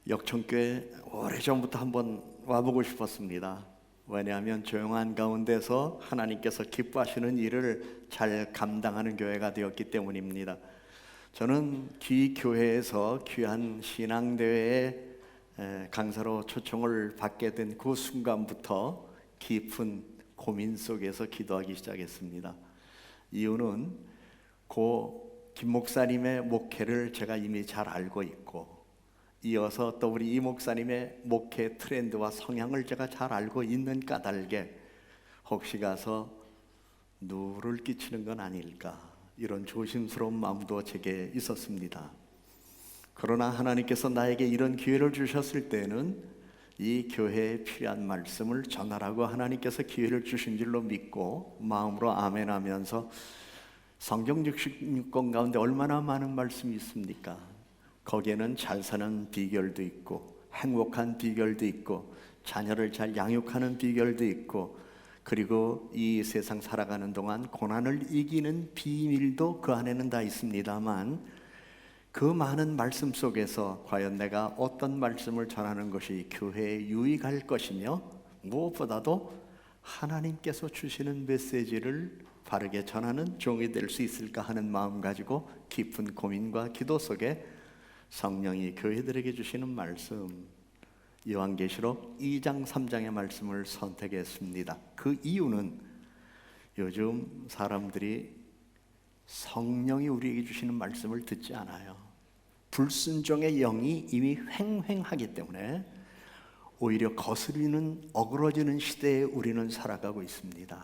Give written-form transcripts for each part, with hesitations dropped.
역청교회 오래전부터 한번 와보고 싶었습니다. 왜냐하면 조용한 가운데서 하나님께서 기뻐하시는 일을 잘 감당하는 교회가 되었기 때문입니다. 저는 귀 교회에서 귀한 신앙대회에 강사로 초청을 받게 된 그 순간부터 깊은 고민 속에서 기도하기 시작했습니다. 이유는 김 목사님의 목회를 제가 이미 잘 알고 있고, 이어서 또 우리 이 목사님의 목회 트렌드와 성향을 제가 잘 알고 있는 까닭에 혹시 가서 누를 끼치는 건 아닐까, 이런 조심스러운 마음도 제게 있었습니다. 그러나 하나님께서 나에게 이런 기회를 주셨을 때는 이 교회에 필요한 말씀을 전하라고 하나님께서 기회를 주신 줄로 믿고 마음으로 아멘 하면서 성경 66권 가운데 얼마나 많은 말씀이 있습니까? 거기에는 잘 사는 비결도 있고, 행복한 비결도 있고, 자녀를 잘 양육하는 비결도 있고, 그리고 이 세상 살아가는 동안 고난을 이기는 비밀도 그 안에는 다 있습니다만, 그 많은 말씀 속에서 과연 내가 어떤 말씀을 전하는 것이 교회에 유익할 것이며, 무엇보다도 하나님께서 주시는 메시지를 바르게 전하는 종이 될 수 있을까 하는 마음 가지고 깊은 고민과 기도 속에 성령이 교회들에게 주시는 말씀, 요한계시록 2장 3장의 말씀을 선택했습니다. 그 이유는 요즘 사람들이 성령이 우리에게 주시는 말씀을 듣지 않아요. 불순종의 영이 이미 횡행하기 때문에 오히려 거스리는, 어그러지는 시대에 우리는 살아가고 있습니다.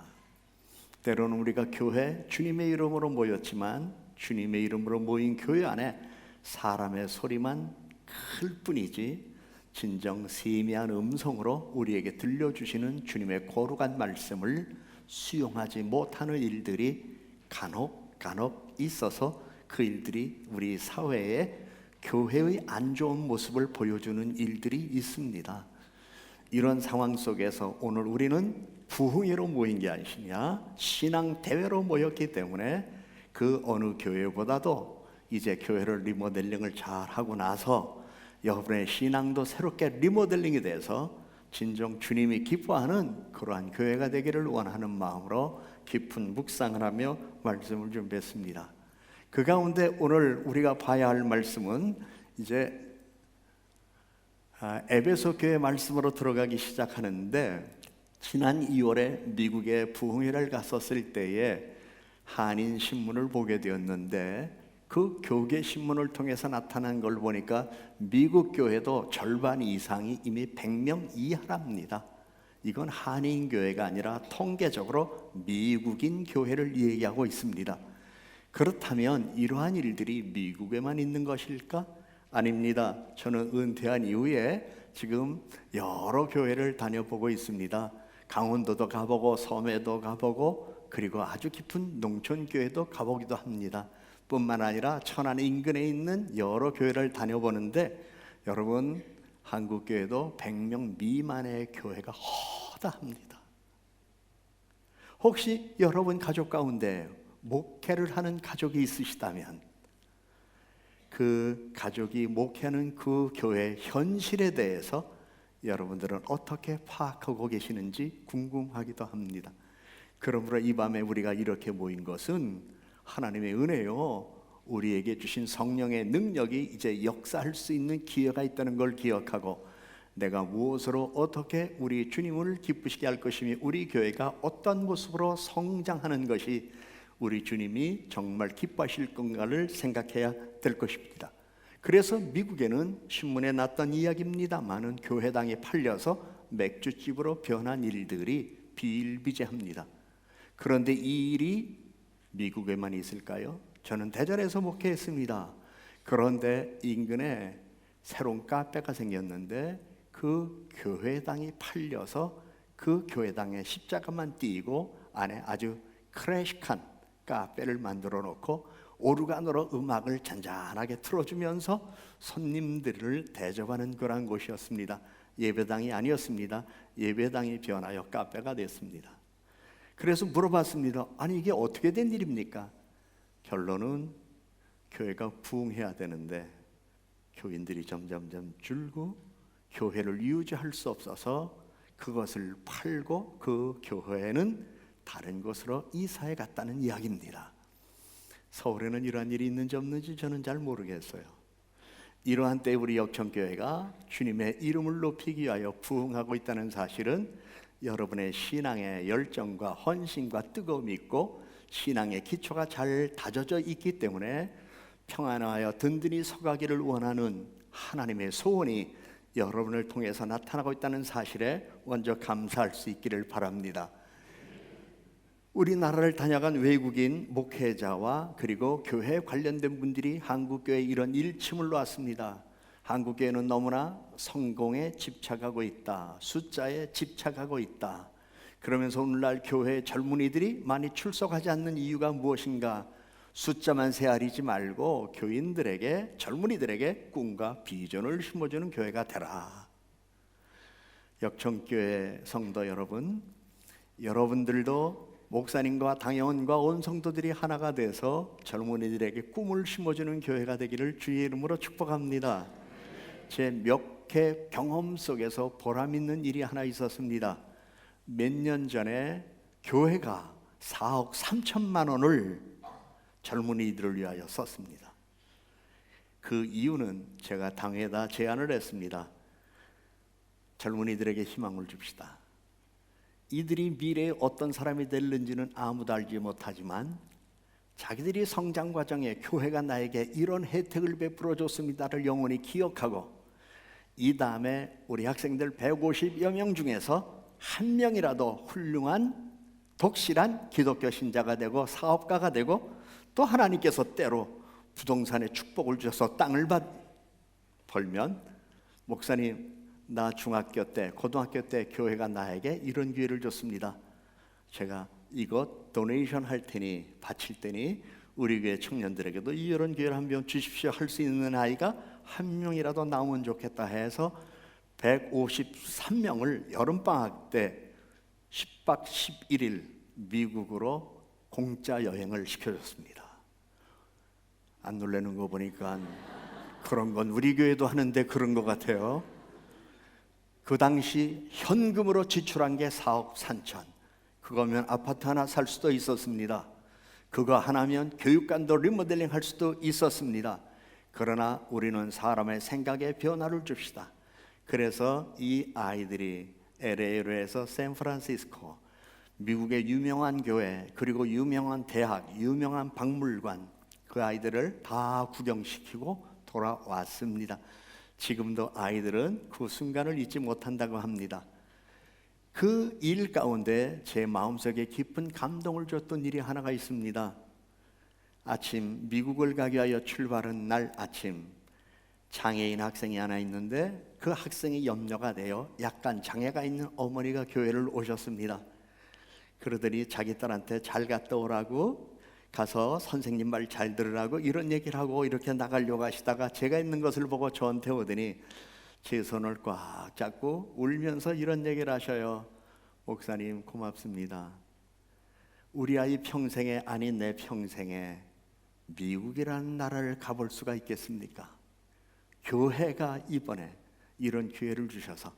때로는 우리가 교회, 주님의 이름으로 모였지만 주님의 이름으로 모인 교회 안에 사람의 소리만 클 뿐이지 진정 세미한 음성으로 우리에게 들려주시는 주님의 거룩한 말씀을 수용하지 못하는 일들이 간혹 있어서 그 일들이 우리 사회에 교회의 안 좋은 모습을 보여주는 일들이 있습니다. 이런 상황 속에서 오늘 우리는 부흥회로 모인 게 아니냐, 신앙 대회로 모였기 때문에 그 어느 교회보다도 이제 교회를 리모델링을 잘 하고 나서 여러분의 신앙도 새롭게 리모델링이 돼서 진정 주님이 기뻐하는 그러한 교회가 되기를 원하는 마음으로 깊은 묵상을 하며 말씀을 준비했습니다. 그 가운데 오늘 우리가 봐야 할 말씀은 이제 에베소 교회 말씀으로 들어가기 시작하는데, 지난 2월에 미국에 부흥회를 갔었을 때에 한인 신문을 보게 되었는데, 그 교계 신문을 통해서 나타난 걸 보니까 미국 교회도 절반 이상이 이미 100명 이하랍니다. 이건 한인 교회가 아니라 통계적으로 미국인 교회를 얘기하고 있습니다. 그렇다면 이러한 일들이 미국에만 있는 것일까? 아닙니다. 저는 은퇴한 이후에 지금 여러 교회를 다녀보고 있습니다. 강원도도 가보고 섬에도 가보고, 그리고 아주 깊은 농촌교회도 가보기도 합니다. 뿐만 아니라 천안 인근에 있는 여러 교회를 다녀보는데, 여러분, 한국교회도 100명 미만의 교회가 허다합니다. 혹시 여러분 가족 가운데 목회를 하는 가족이 있으시다면 그 가족이 목회하는 그 교회 현실에 대해서 여러분들은 어떻게 파악하고 계시는지 궁금하기도 합니다. 그러므로 이 밤에 우리가 이렇게 모인 것은 하나님의 은혜요, 우리에게 주신 성령의 능력이 이제 역사할 수 있는 기회가 있다는 걸 기억하고, 내가 무엇으로 어떻게 우리 주님을 기쁘시게 할 것이며 우리 교회가 어떤 모습으로 성장하는 것이 우리 주님이 정말 기뻐하실 건가를 생각해야 될 것입니다. 그래서 미국에는 신문에 났던 이야기입니다만은 교회당이 팔려서 맥주집으로 변한 일들이 비일비재합니다. 그런데 이 일이 미국에만 있을까요? 저는 대전에서 목회했습니다. 그런데 인근에 새로운 카페가 생겼는데 그 교회당이 팔려서 그 교회당에 십자가만 띄고 안에 아주 클래식한 카페를 만들어 놓고 오르간으로 음악을 잔잔하게 틀어주면서 손님들을 대접하는 그런 곳이었습니다. 예배당이 아니었습니다. 예배당이 변하여 카페가 됐습니다. 그래서 물어봤습니다. 아니, 이게 어떻게 된 일입니까? 결론은 교회가 부흥해야 되는데 교인들이 점점점 줄고 교회를 유지할 수 없어서 그것을 팔고 그 교회는 다른 곳으로 이사해 갔다는 이야기입니다. 서울에는 이러한 일이 있는지 없는지 저는 잘 모르겠어요. 이러한 때 우리 역천교회가 주님의 이름을 높이기 위하여 부흥하고 있다는 사실은 여러분의 신앙의 열정과 헌신과 뜨거움이 있고 신앙의 기초가 잘 다져져 있기 때문에 평안하여 든든히 서가기를 원하는 하나님의 소원이 여러분을 통해서 나타나고 있다는 사실에 먼저 감사할 수 있기를 바랍니다. 우리나라를 다녀간 외국인 목회자와 그리고 교회에 관련된 분들이 한국교회에 이런 일침을 놓았습니다. 한국교회는 너무나 성공에 집착하고 있다, 숫자에 집착하고 있다. 그러면서 오늘날 교회 젊은이들이 많이 출석하지 않는 이유가 무엇인가? 숫자만 세아리지 말고 교인들에게, 젊은이들에게 꿈과 비전을 심어주는 교회가 되라. 역천교회 성도 여러분, 여러분들도 목사님과 당회원과 온 성도들이 하나가 돼서 젊은이들에게 꿈을 심어주는 교회가 되기를 주의 이름으로 축복합니다. 제 목회 경험 속에서 보람 있는 일이 하나 있었습니다. 몇 년 전에 교회가 4억 3천만 원을 젊은이들을 위하여 썼습니다. 그 이유는 제가 당회에다 제안을 했습니다. 젊은이들에게 희망을 줍시다. 이들이 미래에 어떤 사람이 될는지는 아무도 알지 못하지만 자기들이 성장 과정에 교회가 나에게 이런 혜택을 베풀어 줬습니다를 영원히 기억하고 이 다음에 우리 학생들 150여 명 중에서 한 명이라도 훌륭한 독실한 기독교 신자가 되고 사업가가 되고 또 하나님께서 때로 부동산에 축복을 주셔서 땅을 벌면 목사님, 나 중학교 때, 고등학교 때 교회가 나에게 이런 기회를 줬습니다. 제가 이것 도네이션 할 테니, 바칠 테니 우리 교회 청년들에게도 이런 기회를 한번 주십시오 할 수 있는 아이가 한 명이라도 나오면 좋겠다 해서 153명을 여름방학 때 10박 11일 미국으로 공짜 여행을 시켜줬습니다. 안 놀라는 거 보니까 그런 건 우리 교회도 하는데 그런 것 같아요. 그 당시 현금으로 지출한 게 4억 3천. 그거면 아파트 하나 살 수도 있었습니다. 그거 하나면 교육관도 리모델링 할 수도 있었습니다. 그러나 우리는 사람의 생각에 변화를 줍시다. 그래서 이 아이들이 LA로 해서 샌프란시스코, 미국의 유명한 교회, 그리고 유명한 대학, 유명한 박물관, 그 아이들을 다 구경시키고 돌아왔습니다. 지금도 아이들은 그 순간을 잊지 못한다고 합니다. 그 일 가운데 제 마음속에 깊은 감동을 줬던 일이 하나가 있습니다. 아침 미국을 가기 위하여 출발한 날 아침, 장애인 학생이 하나 있는데 그 학생이 염려가 되어 약간 장애가 있는 어머니가 교회를 오셨습니다. 그러더니 자기 딸한테 잘 갔다 오라고, 가서 선생님 말 잘 들으라고 이런 얘기를 하고 이렇게 나가려고 하시다가 제가 있는 것을 보고 저한테 오더니 제 손을 꽉 잡고 울면서 이런 얘기를 하셔요. 목사님 고맙습니다. 우리 아이 평생에, 아니 내 평생에 미국이라는 나라를 가볼 수가 있겠습니까? 교회가 이번에 이런 기회를 주셔서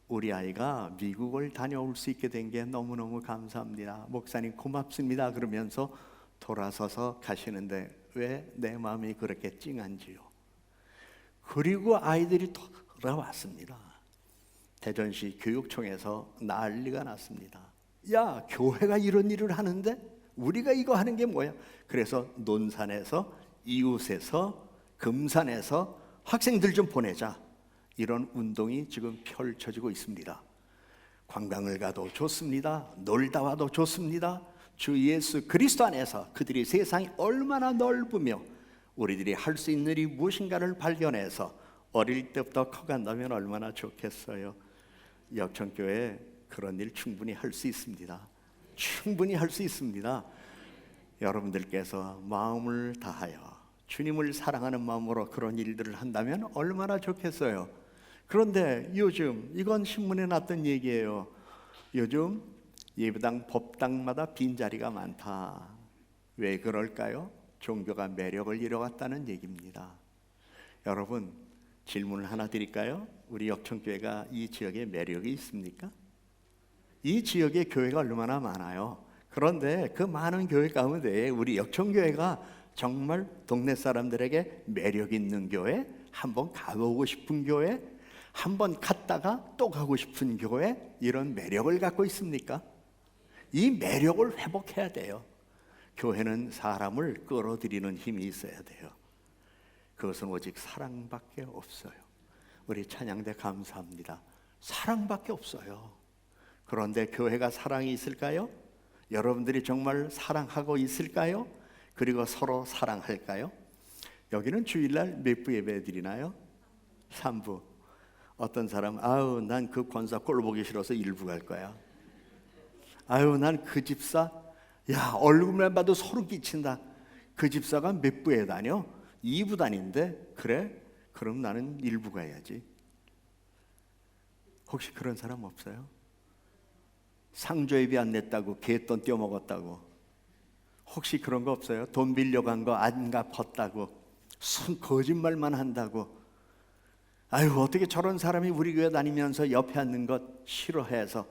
우리 아이가 미국을 다녀올 수 있게 된 게 너무너무 감사합니다. 목사님 고맙습니다. 그러면서 돌아서서 가시는데 왜 내 마음이 그렇게 찡한지요? 그리고 아이들이 돌아왔습니다. 대전시 교육청에서 난리가 났습니다. 야, 교회가 이런 일을 하는데 우리가 이거 하는 게 뭐야? 그래서 논산에서, 이웃에서, 금산에서 학생들 좀 보내자, 이런 운동이 지금 펼쳐지고 있습니다. 관광을 가도 좋습니다. 놀다 와도 좋습니다. 주 예수 그리스도 안에서 그들이 세상이 얼마나 넓으며 우리들이 할 수 있는 일이 무엇인가를 발견해서 어릴 때부터 커간다면 얼마나 좋겠어요. 역천교회 그런 일 충분히 할 수 있습니다. 충분히 할 수 있습니다. 여러분들께서 마음을 다하여 주님을 사랑하는 마음으로 그런 일들을 한다면 얼마나 좋겠어요. 그런데 요즘 이건 신문에 났던 얘기예요. 요즘 예배당, 법당마다 빈자리가 많다. 왜 그럴까요? 종교가 매력을 잃어갔다는 얘기입니다. 여러분, 질문을 하나 드릴까요? 우리 역청교회가 이 지역에 매력이 있습니까? 이 지역에 교회가 얼마나 많아요. 그런데 그 많은 교회 가운데 우리 역청교회가 정말 동네 사람들에게 매력 있는 교회, 한번 가보고 싶은 교회, 한번 갔다가 또 가고 싶은 교회, 이런 매력을 갖고 있습니까? 이 매력을 회복해야 돼요. 교회는 사람을 끌어들이는 힘이 있어야 돼요. 그것은 오직 사랑밖에 없어요. 우리 찬양대 감사합니다. 사랑밖에 없어요. 그런데 교회가 사랑이 있을까요? 여러분들이 정말 사랑하고 있을까요? 그리고 서로 사랑할까요? 여기는 주일날 몇 부 예배 드리나요? 3부. 어떤 사람, 아유 난 그 권사 꼴 보기 싫어서 1부 갈 거야. 아유 난 그 집사, 야 얼굴만 봐도 소름 끼친다. 그 집사가 몇 부에 다녀? 2부 다닌데. 그래? 그럼 나는 1부 가야지. 혹시 그런 사람 없어요? 상조예비 안 냈다고 갯돈 떼어먹었다고. 혹시 그런 거 없어요? 돈 빌려간 거 안 갚았다고, 순 거짓말만 한다고. 아유 어떻게 저런 사람이 우리 교회 다니면서 옆에 앉는 것 싫어해서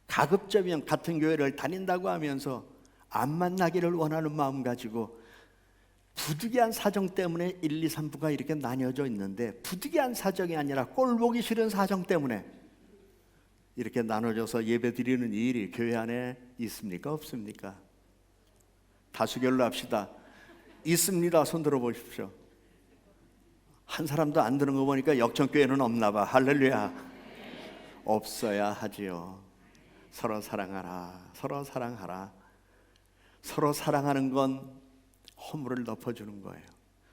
가급적이면 같은 교회를 다닌다고 하면서 안 만나기를 원하는 마음 가지고 부득이한 사정 때문에 1, 2, 3부가 이렇게 나뉘어져 있는데, 부득이한 사정이 아니라 꼴 보기 싫은 사정 때문에 이렇게 나눠져서 예배 드리는 일이 교회 안에 있습니까? 없습니까? 다수결로 합시다. 있습니다. 손 들어 보십시오. 한 사람도 안 드는 거 보니까 역청교회는 없나 봐. 할렐루야. 없어야 하지요. 서로 사랑하라. 서로 사랑하라. 서로 사랑하는 건 허물을 덮어주는 거예요.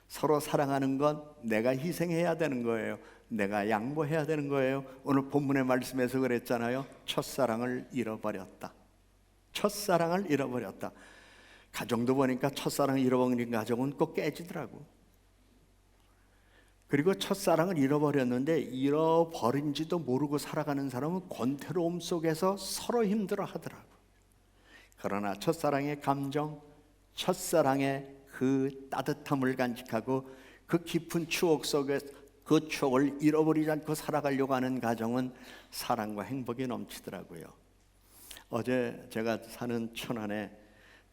서로 사랑하는 건 내가 희생해야 되는 거예요. 내가 양보해야 되는 거예요. 오늘 본문의 말씀에서 그랬잖아요. 첫사랑을 잃어버렸다. 첫사랑을 잃어버렸다. 가정도 보니까 첫사랑을 잃어버린 가정은 꼭 깨지더라고. 그리고 첫사랑을 잃어버렸는데 잃어버린지도 모르고 살아가는 사람은 권태로움 속에서 서로 힘들어 하더라고. 그러나 첫사랑의 감정, 첫사랑의 그 따뜻함을 간직하고 그 깊은 추억 속에 그 추억을 잃어버리지 않고 살아가려고 하는 가정은 사랑과 행복이 넘치더라고요. 어제 제가 사는 천안에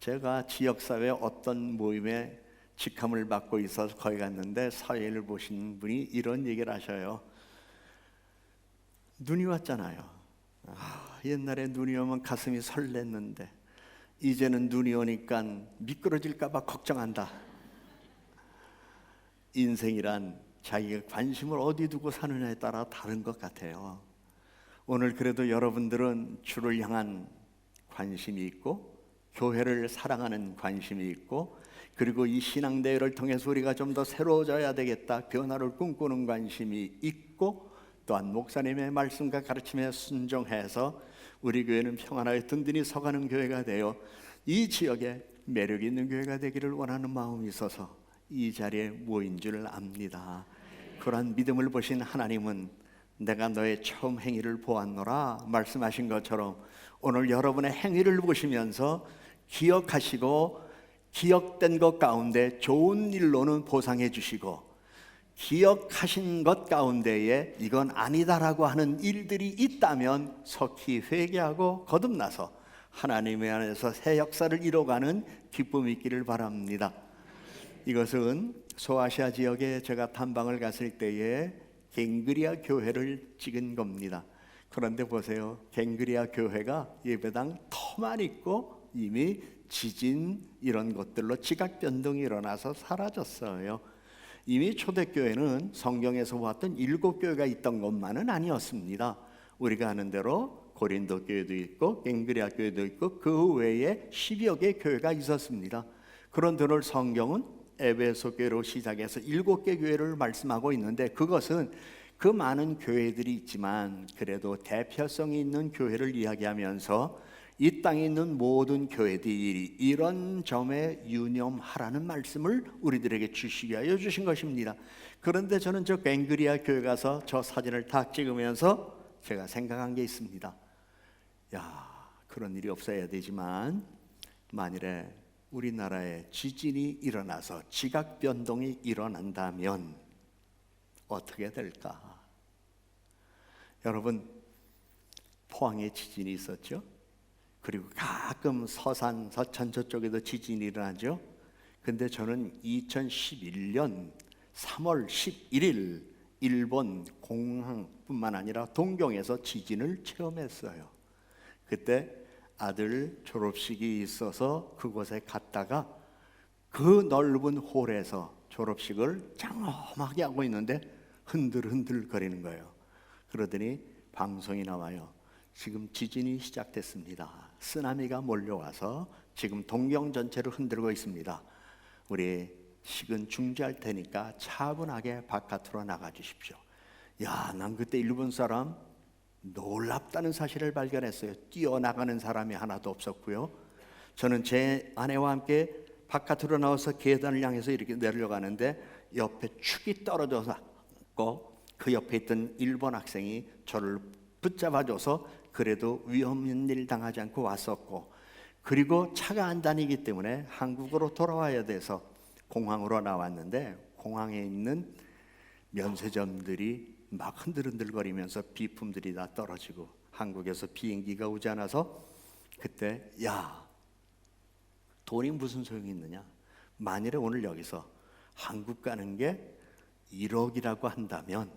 제가 지역사회 어떤 모임에 직함을 맡고 있어서 거기 갔는데 사회를 보신 분이 이런 얘기를 하셔요. 눈이 왔잖아요. 옛날에 눈이 오면 가슴이 설렜는데 이제는 눈이 오니까 미끄러질까 봐 걱정한다. 인생이란 자기가 관심을 어디 두고 사느냐에 따라 다른 것 같아요. 오늘 그래도 여러분들은 주를 향한 관심이 있고 교회를 사랑하는 관심이 있고, 그리고 이 신앙대회를 통해서 우리가 좀 더 새로워져야 되겠다, 변화를 꿈꾸는 관심이 있고, 또한 목사님의 말씀과 가르침에 순종해서 우리 교회는 평안하게 든든히 서가는 교회가 되어 이 지역에 매력 있는 교회가 되기를 원하는 마음이 있어서 이 자리에 모인 줄 압니다. 그러한 믿음을 보신 하나님은 내가 너의 처음 행위를 보았노라 말씀하신 것처럼 오늘 여러분의 행위를 보시면서 기억하시고 기억된 것 가운데 좋은 일로는 보상해 주시고, 기억하신 것 가운데에 이건 아니다라고 하는 일들이 있다면 속히 회개하고 거듭나서 하나님의 안에서 새 역사를 이뤄가는 기쁨이 있기를 바랍니다. 이것은 소아시아 지역에 제가 탐방을 갔을 때에 갱그리아 교회를 찍은 겁니다. 그런데 보세요, 갱그리아 교회가 예배당 터만 있고 이미 지진 이런 것들로 지각 변동이 일어나서 사라졌어요. 이미 초대교회는 성경에서 보았던 7교회가 있던 것만은 아니었습니다. 우리가 아는 대로 고린도 교회도 있고 갱그리아 교회도 있고 그 외에 10여 개의 교회가 있었습니다. 그런데 오늘 성경은 에베소 교회로 시작해서 7개 교회를 말씀하고 있는데, 그것은 그 많은 교회들이 있지만 그래도 대표성이 있는 교회를 이야기하면서 이 땅에 있는 모든 교회들이 이런 점에 유념하라는 말씀을 우리들에게 주시기 위하여 주신 것입니다. 그런데 저는 저 갱그리아 교회 가서 저 사진을 딱 찍으면서 제가 생각한 게 있습니다. 야, 그런 일이 없어야 되지만 만일에 우리나라에 지진이 일어나서 지각 변동이 일어난다면 어떻게 될까? 여러분, 포항에 지진이 있었죠? 그리고 가끔 서산, 서천 저쪽에도 지진이 일어나죠? 근데 저는 2011년 3월 11일 일본 공항뿐만 아니라 동경에서 지진을 체험했어요. 그때 아들 졸업식이 있어서 그곳에 갔다가 그 넓은 홀에서 졸업식을 장엄하게 하고 있는데 흔들흔들 거리는 거예요. 그러더니 방송이 나와요. 지금 지진이 시작됐습니다. 쓰나미가 몰려와서 지금 동경 전체를 흔들고 있습니다. 우리 식은 중지할 테니까 차분하게 바깥으로 나가 주십시오. 야, 난 그때 일본 사람 놀랍다는 사실을 발견했어요. 뛰어나가는 사람이 하나도 없었고요. 저는 제 아내와 함께 바깥으로 나와서 계단을 향해서 이렇게 내려가는데 옆에 축이 떨어져서 그 옆에 있던 일본 학생이 저를 붙잡아줘서 그래도 위험한 일 당하지 않고 왔었고, 그리고 차가 안 다니기 때문에 한국으로 돌아와야 돼서 공항으로 나왔는데 공항에 있는 면세점들이 막 흔들흔들거리면서 비품들이 다 떨어지고 한국에서 비행기가 오지 않아서 그때 야, 돈이 무슨 소용이 있느냐? 만일에 오늘 여기서 한국 가는 게 1억이라고 한다면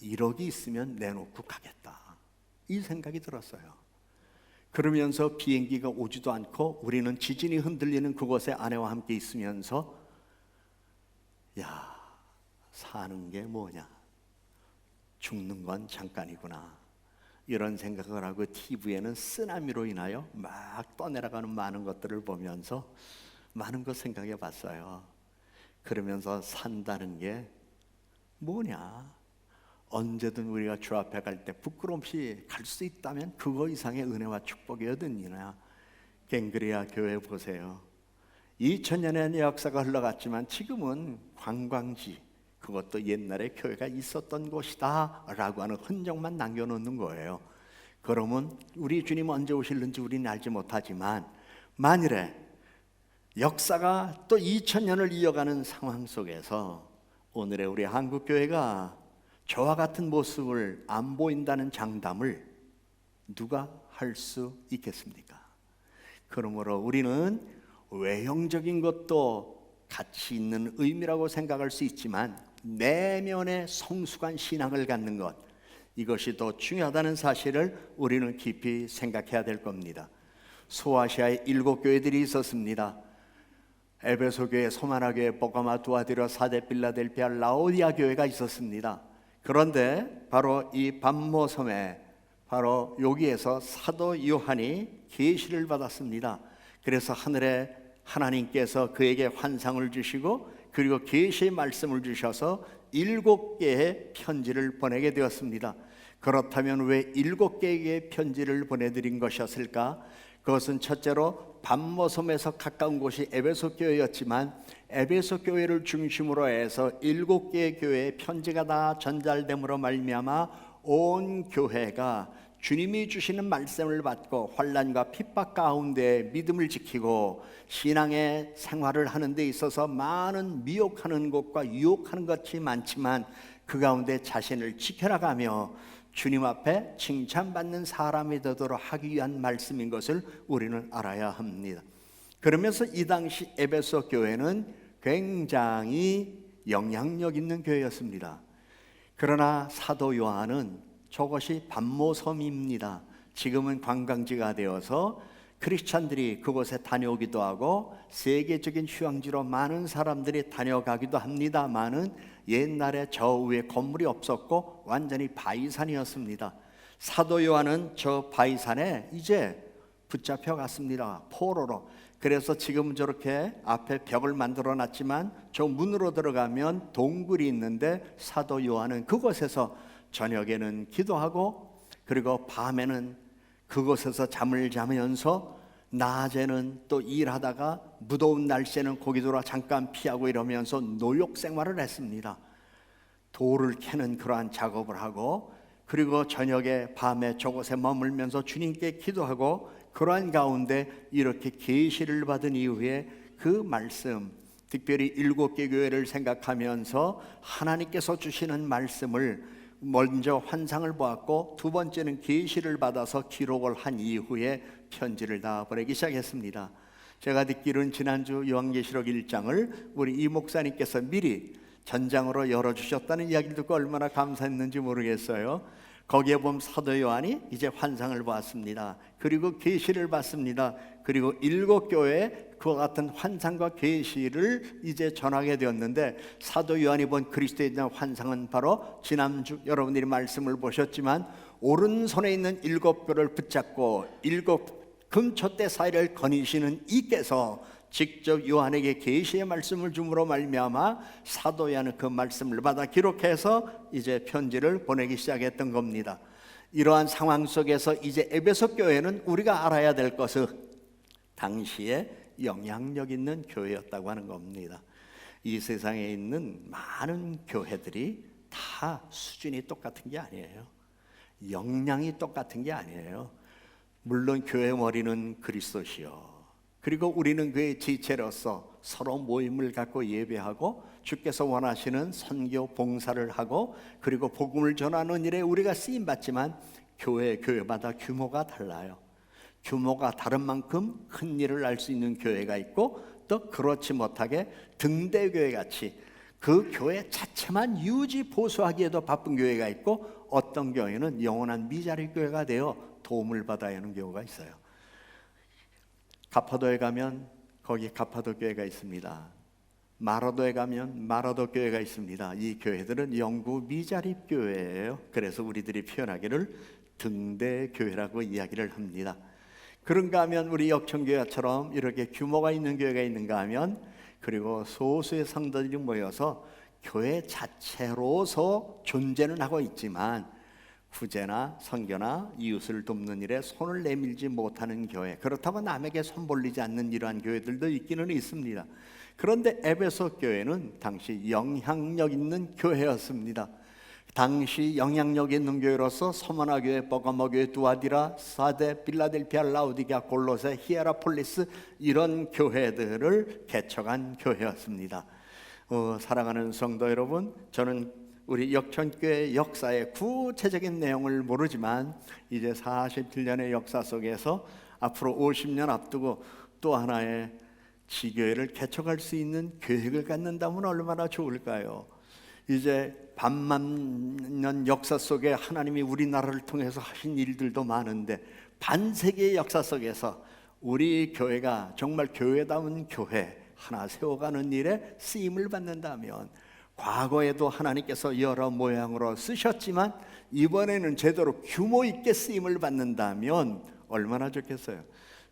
1억이 있으면 내놓고 가겠다, 이 생각이 들었어요. 그러면서 비행기가 오지도 않고 우리는 지진이 흔들리는 그곳에 아내와 함께 있으면서 야, 사는 게 뭐냐, 죽는 건 잠깐이구나, 이런 생각을 하고 TV에는 쓰나미로 인하여 막 떠내려가는 많은 것들을 보면서 많은 것 생각해 봤어요. 그러면서 산다는 게 뭐냐, 언제든 우리가 주 앞에 갈 때 부끄럼 없이 갈 수 있다면 그거 이상의 은혜와 축복이 어딨느냐. 갱그리아 교회 보세요. 2000년의 역사가 흘러갔지만 지금은 관광지, 그것도 옛날에 교회가 있었던 곳이다 라고 하는 흔적만 남겨놓는 거예요. 그러면 우리 주님 언제 오실는지 우리는 알지 못하지만 만일에 역사가 또 2000년을 이어가는 상황 속에서 오늘의 우리 한국교회가 저와 같은 모습을 안 보인다는 장담을 누가 할 수 있겠습니까? 그러므로 우리는 외형적인 것도 가치 있는 의미라고 생각할 수 있지만 내면의 성숙한 신앙을 갖는 것, 이것이 더 중요하다는 사실을 우리는 깊이 생각해야 될 겁니다. 소아시아에 7교회들이 있었습니다. 에베소 교회, 소마나 교회, 버가마, 두아디라, 사데, 필라델피아, 라오디아 교회가 있었습니다. 그런데 바로 이 밤모섬에 바로 여기에서 사도 요한이 계시를 받았습니다. 그래서 하늘에 하나님께서 그에게 환상을 주시고 그리고 계시의 말씀을 주셔서 7개의 편지를 보내게 되었습니다. 그렇다면 왜 7개의 편지를 보내드린 것이었을까? 그것은 첫째로 밤모섬에서 가까운 곳이 에베소 교회였지만 에베소 교회를 중심으로 해서 7개의 교회의 편지가 다 전달됨으로 말미암아 온 교회가 주님이 주시는 말씀을 받고 환난과 핍박 가운데 믿음을 지키고 신앙의 생활을 하는 데 있어서 많은 미혹하는 것과 유혹하는 것이 많지만 그 가운데 자신을 지켜나가며 주님 앞에 칭찬받는 사람이 되도록 하기 위한 말씀인 것을 우리는 알아야 합니다. 그러면서 이 당시 에베소 교회는 굉장히 영향력 있는 교회였습니다. 그러나 사도 요한은 저것이 밤모섬입니다. 지금은 관광지가 되어서 크리스찬들이 그곳에 다녀오기도 하고 세계적인 휴양지로 많은 사람들이 다녀가기도 합니다만은 옛날에 저 위에 건물이 없었고 완전히 바위산이었습니다. 사도 요한은 저 바위산에 이제 붙잡혀 갔습니다. 포로로. 그래서 지금 저렇게 앞에 벽을 만들어 놨지만 저 문으로 들어가면 동굴이 있는데 사도 요한은 그곳에서 저녁에는 기도하고 그리고 밤에는 그곳에서 잠을 자면서 낮에는 또 일하다가 무더운 날씨에는 고기 돌아 잠깐 피하고 이러면서 노역 생활을 했습니다. 돌을 캐는 그러한 작업을 하고 그리고 저녁에 밤에 저곳에 머물면서 주님께 기도하고 그러한 가운데 이렇게 계시를 받은 이후에 그 말씀, 특별히 7개 교회를 생각하면서 하나님께서 주시는 말씀을 먼저 환상을 보았고, 두 번째는 계시를 받아서 기록을 한 이후에 편지를 다 보내기 시작했습니다. 제가 듣기로는 지난주 요한계시록 1장을 우리 이 목사님께서 미리 전장으로 열어주셨다는 이야기를 듣고 얼마나 감사했는지 모르겠어요. 거기에 보면 사도 요한이 이제 환상을 봤습니다. 그리고 계시를 받습니다. 그리고 7교회에 그와 같은 환상과 계시를 이제 전하게 되었는데, 사도 요한이 본 그리스도에 대한 환상은 바로 지난주 여러분들이 말씀을 보셨지만, 오른손에 있는 7뼈를 붙잡고 7 금촛대 사이를 거니시는 이께서 직접 요한에게 계시의 말씀을 줌으로 말미암아 사도 요한은 그 말씀을 받아 기록해서 이제 편지를 보내기 시작했던 겁니다. 이러한 상황 속에서 이제 에베소 교회는 우리가 알아야 될 것은 당시에 영향력 있는 교회였다고 하는 겁니다. 이 세상에 있는 많은 교회들이 다 수준이 똑같은 게 아니에요. 역량이 똑같은 게 아니에요. 물론 교회 머리는 그리스도시요, 그리고 우리는 그의 지체로서 서로 모임을 갖고 예배하고 주께서 원하시는 선교 봉사를 하고 그리고 복음을 전하는 일에 우리가 쓰임받지만, 교회마다 규모가 달라요. 규모가 다른 만큼 큰 일을 할 수 있는 교회가 있고, 또 그렇지 못하게 등대교회 같이 그 교회 자체만 유지 보수하기에도 바쁜 교회가 있고, 어떤 교회는 영원한 미자리 교회가 되어 도움을 받아야 하는 경우가 있어요. 가파도에 가면 거기 가파도 교회가 있습니다. 마라도에 가면 마라도 교회가 있습니다. 이 교회들은 영구 미자립 교회예요. 그래서 우리들이 표현하기를 등대 교회라고 이야기를 합니다. 그런가 하면 우리 역청교회처럼 이렇게 규모가 있는 교회가 있는가 하면, 그리고 소수의 성도들이 모여서 교회 자체로서 존재는 하고 있지만 구제나 선교나 이웃을 돕는 일에 손을 내밀지 못하는 교회, 그렇다고 남에게 손 벌리지 않는 이러한 교회들도 있기는 있습니다. 그런데 에베소 교회는 당시 영향력 있는 교회였습니다. 당시 영향력 있는 교회로서 서머나 교회, 버가모 교회, 두아디라, 사데, 빌라델피아, 라우디게아, 골로새, 히에라폴리스, 이런 교회들을 개척한 교회였습니다. 사랑하는 성도 여러분, 저는 우리 역천교회 역사의 구체적인 내용을 모르지만 이제 47년의 역사 속에서 앞으로 50년 앞두고 또 하나의 지교회를 개척할 수 있는 계획을 갖는다면 얼마나 좋을까요? 이제 반만 년 역사 속에 하나님이 우리나라를 통해서 하신 일들도 많은데, 반세기의 역사 속에서 우리 교회가 정말 교회다운 교회 하나 세워가는 일에 쓰임을 받는다면, 과거에도 하나님께서 여러 모양으로 쓰셨지만 이번에는 제대로 규모 있게 쓰임을 받는다면 얼마나 좋겠어요.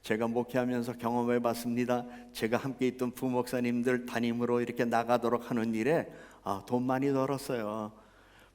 제가 목회하면서 경험해 봤습니다. 제가 함께 있던 부목사님들 담임으로 이렇게 나가도록 하는 일에 돈 많이 벌었어요.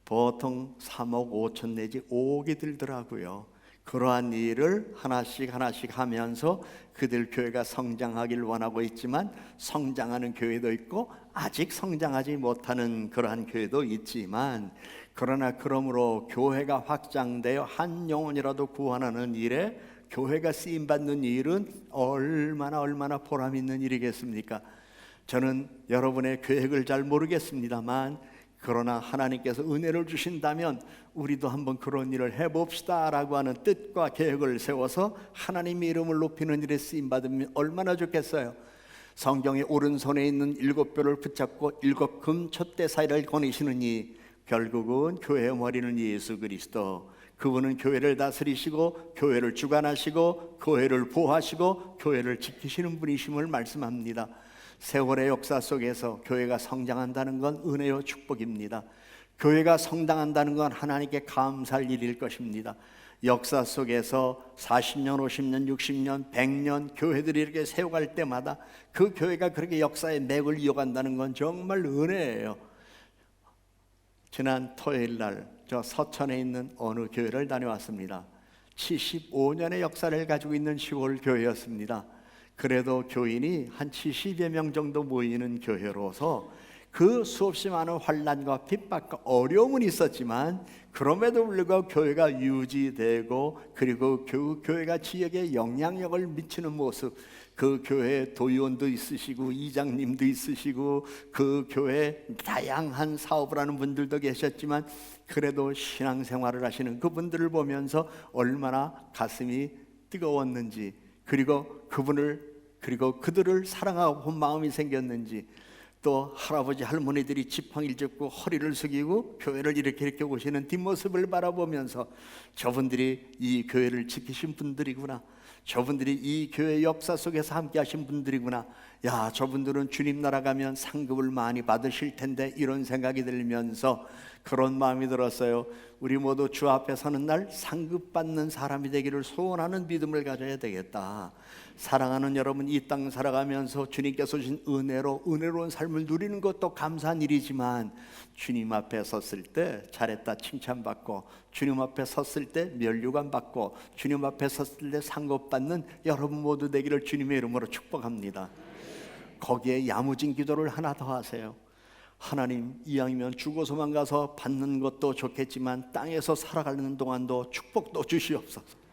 보통 3억 5천 내지 5억이 들더라고요. 그러한 일을 하나씩 하면서 그들 교회가 성장하길 원하고 있지만, 성장하는 교회도 있고 아직 성장하지 못하는 그러한 교회도 있지만, 그러나 그러므로 교회가 확장되어 한 영혼이라도 구원하는 일에 교회가 쓰임받는 일은 얼마나 보람 있는 일이겠습니까? 저는 여러분의 계획을 잘 모르겠습니다만, 그러나 하나님께서 은혜를 주신다면 우리도 한번 그런 일을 해봅시다 라고 하는 뜻과 계획을 세워서 하나님의 이름을 높이는 일에 쓰임받으면 얼마나 좋겠어요. 성경의 오른손에 있는 7뼈를 붙잡고 7 금촛대 사이를 거니시는 이, 결국은 교회의 머리는 예수 그리스도, 그분은 교회를 다스리시고 교회를 주관하시고 교회를 보호하시고 교회를 지키시는 분이심을 말씀합니다. 세월의 역사 속에서 교회가 성장한다는 건 은혜요 축복입니다. 교회가 성장한다는 건 하나님께 감사할 일일 것입니다. 역사 속에서 40년, 50년, 60년, 100년 교회들이 이렇게 세워갈 때마다 그 교회가 그렇게 역사의 맥을 이어간다는 건 정말 은혜예요. 지난 토요일 날 저 서천에 있는 어느 교회를 다녀왔습니다. 75년의 역사를 가지고 있는 시골 교회였습니다. 그래도 교인이 한 70여 명 정도 모이는 교회로서 그 수없이 많은 환난과 핍박과 어려움은 있었지만, 그럼에도 불구하고 교회가 유지되고, 그리고 교회가 지역에 영향력을 미치는 모습, 그 교회에 도의원도 있으시고 이장님도 있으시고 그 교회에 다양한 사업을 하는 분들도 계셨지만 그래도 신앙생활을 하시는 그분들을 보면서 얼마나 가슴이 뜨거웠는지, 그리고 그들을 사랑하고 본 마음이 생겼는지, 또 할아버지 할머니들이 지팡이를 짚고 허리를 숙이고 교회를 이렇게 오시는 뒷모습을 바라보면서 저분들이 이 교회를 지키신 분들이구나, 저분들이 이 교회 역사 속에서 함께 하신 분들이구나, 야, 저분들은 주님 나라 가면 상급을 많이 받으실 텐데, 이런 생각이 들면서 그런 마음이 들었어요. 우리 모두 주 앞에 서는 날 상급 받는 사람이 되기를 소원하는 믿음을 가져야 되겠다. 사랑하는 여러분, 이 땅 살아가면서 주님께서 주신 은혜로운 삶을 누리는 것도 감사한 일이지만, 주님 앞에 섰을 때 잘했다 칭찬받고, 주님 앞에 섰을 때 면류관 받고, 주님 앞에 섰을 때 상급받는 여러분 모두 되기를 주님의 이름으로 축복합니다. 거기에 야무진 기도를 하나 더 하세요. 하나님, 이왕이면 죽어서만 가서 받는 것도 좋겠지만 땅에서 살아가는 동안도 축복도 주시옵소서.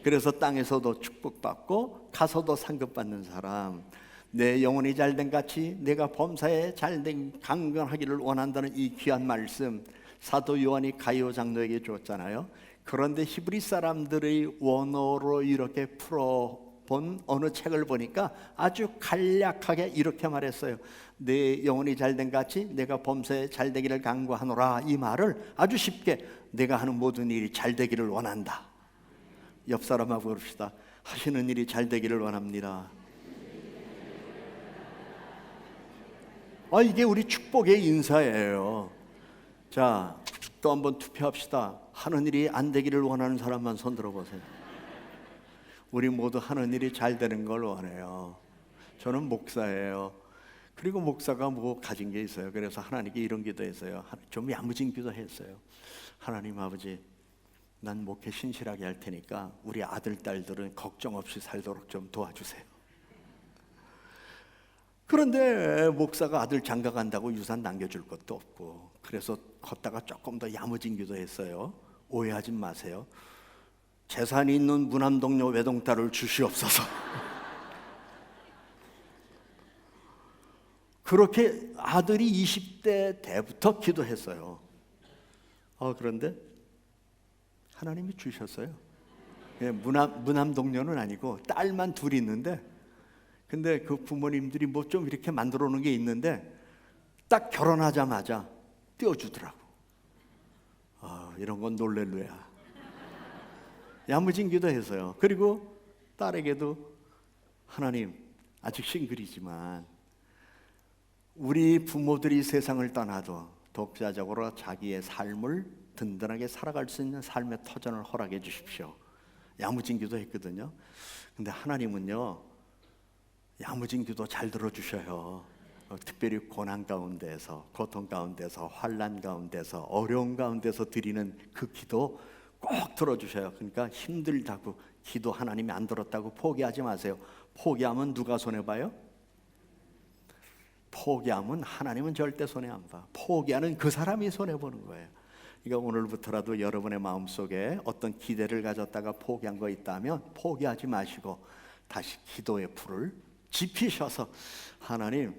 그래서 땅에서도 축복받고 가서도 상급받는 사람, 내 영혼이 잘된 같이 내가 범사에 잘된 강건하기를 원한다는 이 귀한 말씀, 사도 요한이 가이오 장로에게 줬잖아요. 그런데 히브리 사람들의 원어로 이렇게 풀어본 어느 책을 보니까 아주 간략하게 이렇게 말했어요. 내 영혼이 잘된 같이 내가 범사에 잘되기를 간구하노라. 이 말을 아주 쉽게, 내가 하는 모든 일이 잘되기를 원한다. 옆 사람하고 그럽시다. 하시는 일이 잘되기를 원합니다. 이게 우리 축복의 인사예요. 자, 또 한번 투표합시다. 하는 일이 안 되기를 원하는 사람만 손 들어보세요. 우리 모두 하는 일이 잘 되는 걸 원해요. 저는 목사예요. 그리고 목사가 뭐 가진 게 있어요. 그래서 하나님께 이런 기도했어요. 좀 야무진 기도했어요. 하나님 아버지, 난 목회 신실하게 할 테니까 우리 아들 딸들은 걱정 없이 살도록 좀 도와주세요. 그런데 목사가 아들 장가 간다고 유산 남겨줄 것도 없고, 그래서 걷다가 조금 더 야무진 기도했어요. 오해하지 마세요. 재산이 있는 무남동료 외동딸을 주시옵소서. 그렇게 아들이 20대 때부터 기도했어요. 그런데 하나님이 주셨어요. 무남동료는 아니고 딸만 둘이 있는데, 근데 그 부모님들이 뭐 좀 이렇게 만들어 놓은 게 있는데 딱 결혼하자마자 띄워주더라고. 이런 건 놀랄루야. 야무진 기도했어요. 그리고 딸에게도, 하나님, 아직 싱글이지만 우리 부모들이 세상을 떠나도 독자적으로 자기의 삶을 든든하게 살아갈 수 있는 삶의 터전을 허락해 주십시오. 야무진 기도했거든요. 근데 하나님은요, 야무진 기도 잘 들어주셔요. 특별히 고난 가운데서, 고통 가운데서, 환난 가운데서, 어려움 가운데서 드리는 그 기도 꼭 들어주셔요. 그러니까 힘들다고 기도 하나님이 안 들었다고 포기하지 마세요. 포기하면 누가 손해봐요? 포기하면 하나님은 절대 손해 안 봐. 포기하는 그 사람이 손해보는 거예요. 그러니까 오늘부터라도 여러분의 마음속에 어떤 기대를 가졌다가 포기한 거 있다면 포기하지 마시고 다시 기도의 불을 지피셔서, 하나님,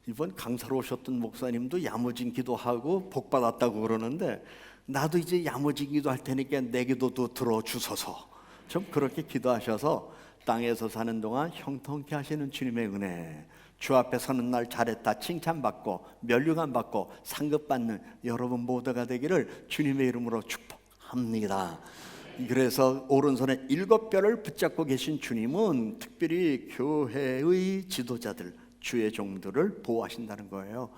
이번 강사로 오셨던 목사님도 야무진 기도하고 복 받았다고 그러는데 나도 이제 야무진 기도할 테니까 내 기도도 들어주소서. 좀 그렇게 기도하셔서 땅에서 사는 동안 형통케 하시는 주님의 은혜, 주 앞에 서는 날 잘했다 칭찬받고 면류관 받고 상급받는 여러분 모두가 되기를 주님의 이름으로 축복합니다. 그래서 오른손에 7뼈를 붙잡고 계신 주님은 특별히 교회의 지도자들, 주의 종들을 보호하신다는 거예요.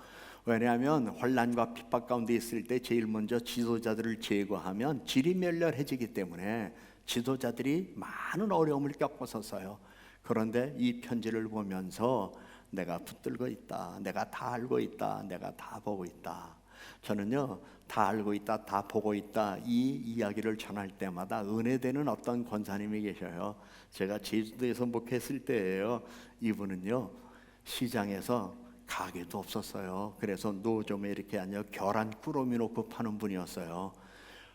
왜냐하면 환난과 핍박 가운데 있을 때 제일 먼저 지도자들을 제거하면 질이 멸렬해지기 때문에 지도자들이 많은 어려움을 겪어서 써요. 그런데 이 편지를 보면서 내가 붙들고 있다, 내가 다 알고 있다, 내가 다 보고 있다. 저는요, 다 알고 있다, 다 보고 있다, 이 이야기를 전할 때마다 은혜되는 어떤 권사님이 계셔요. 제가 제주도에서 목회했을 때예요. 이분은요, 시장에서 가게도 없었어요. 그래서 노점에 이렇게 앉아 계란 꾸러미 놓고 파는 분이었어요.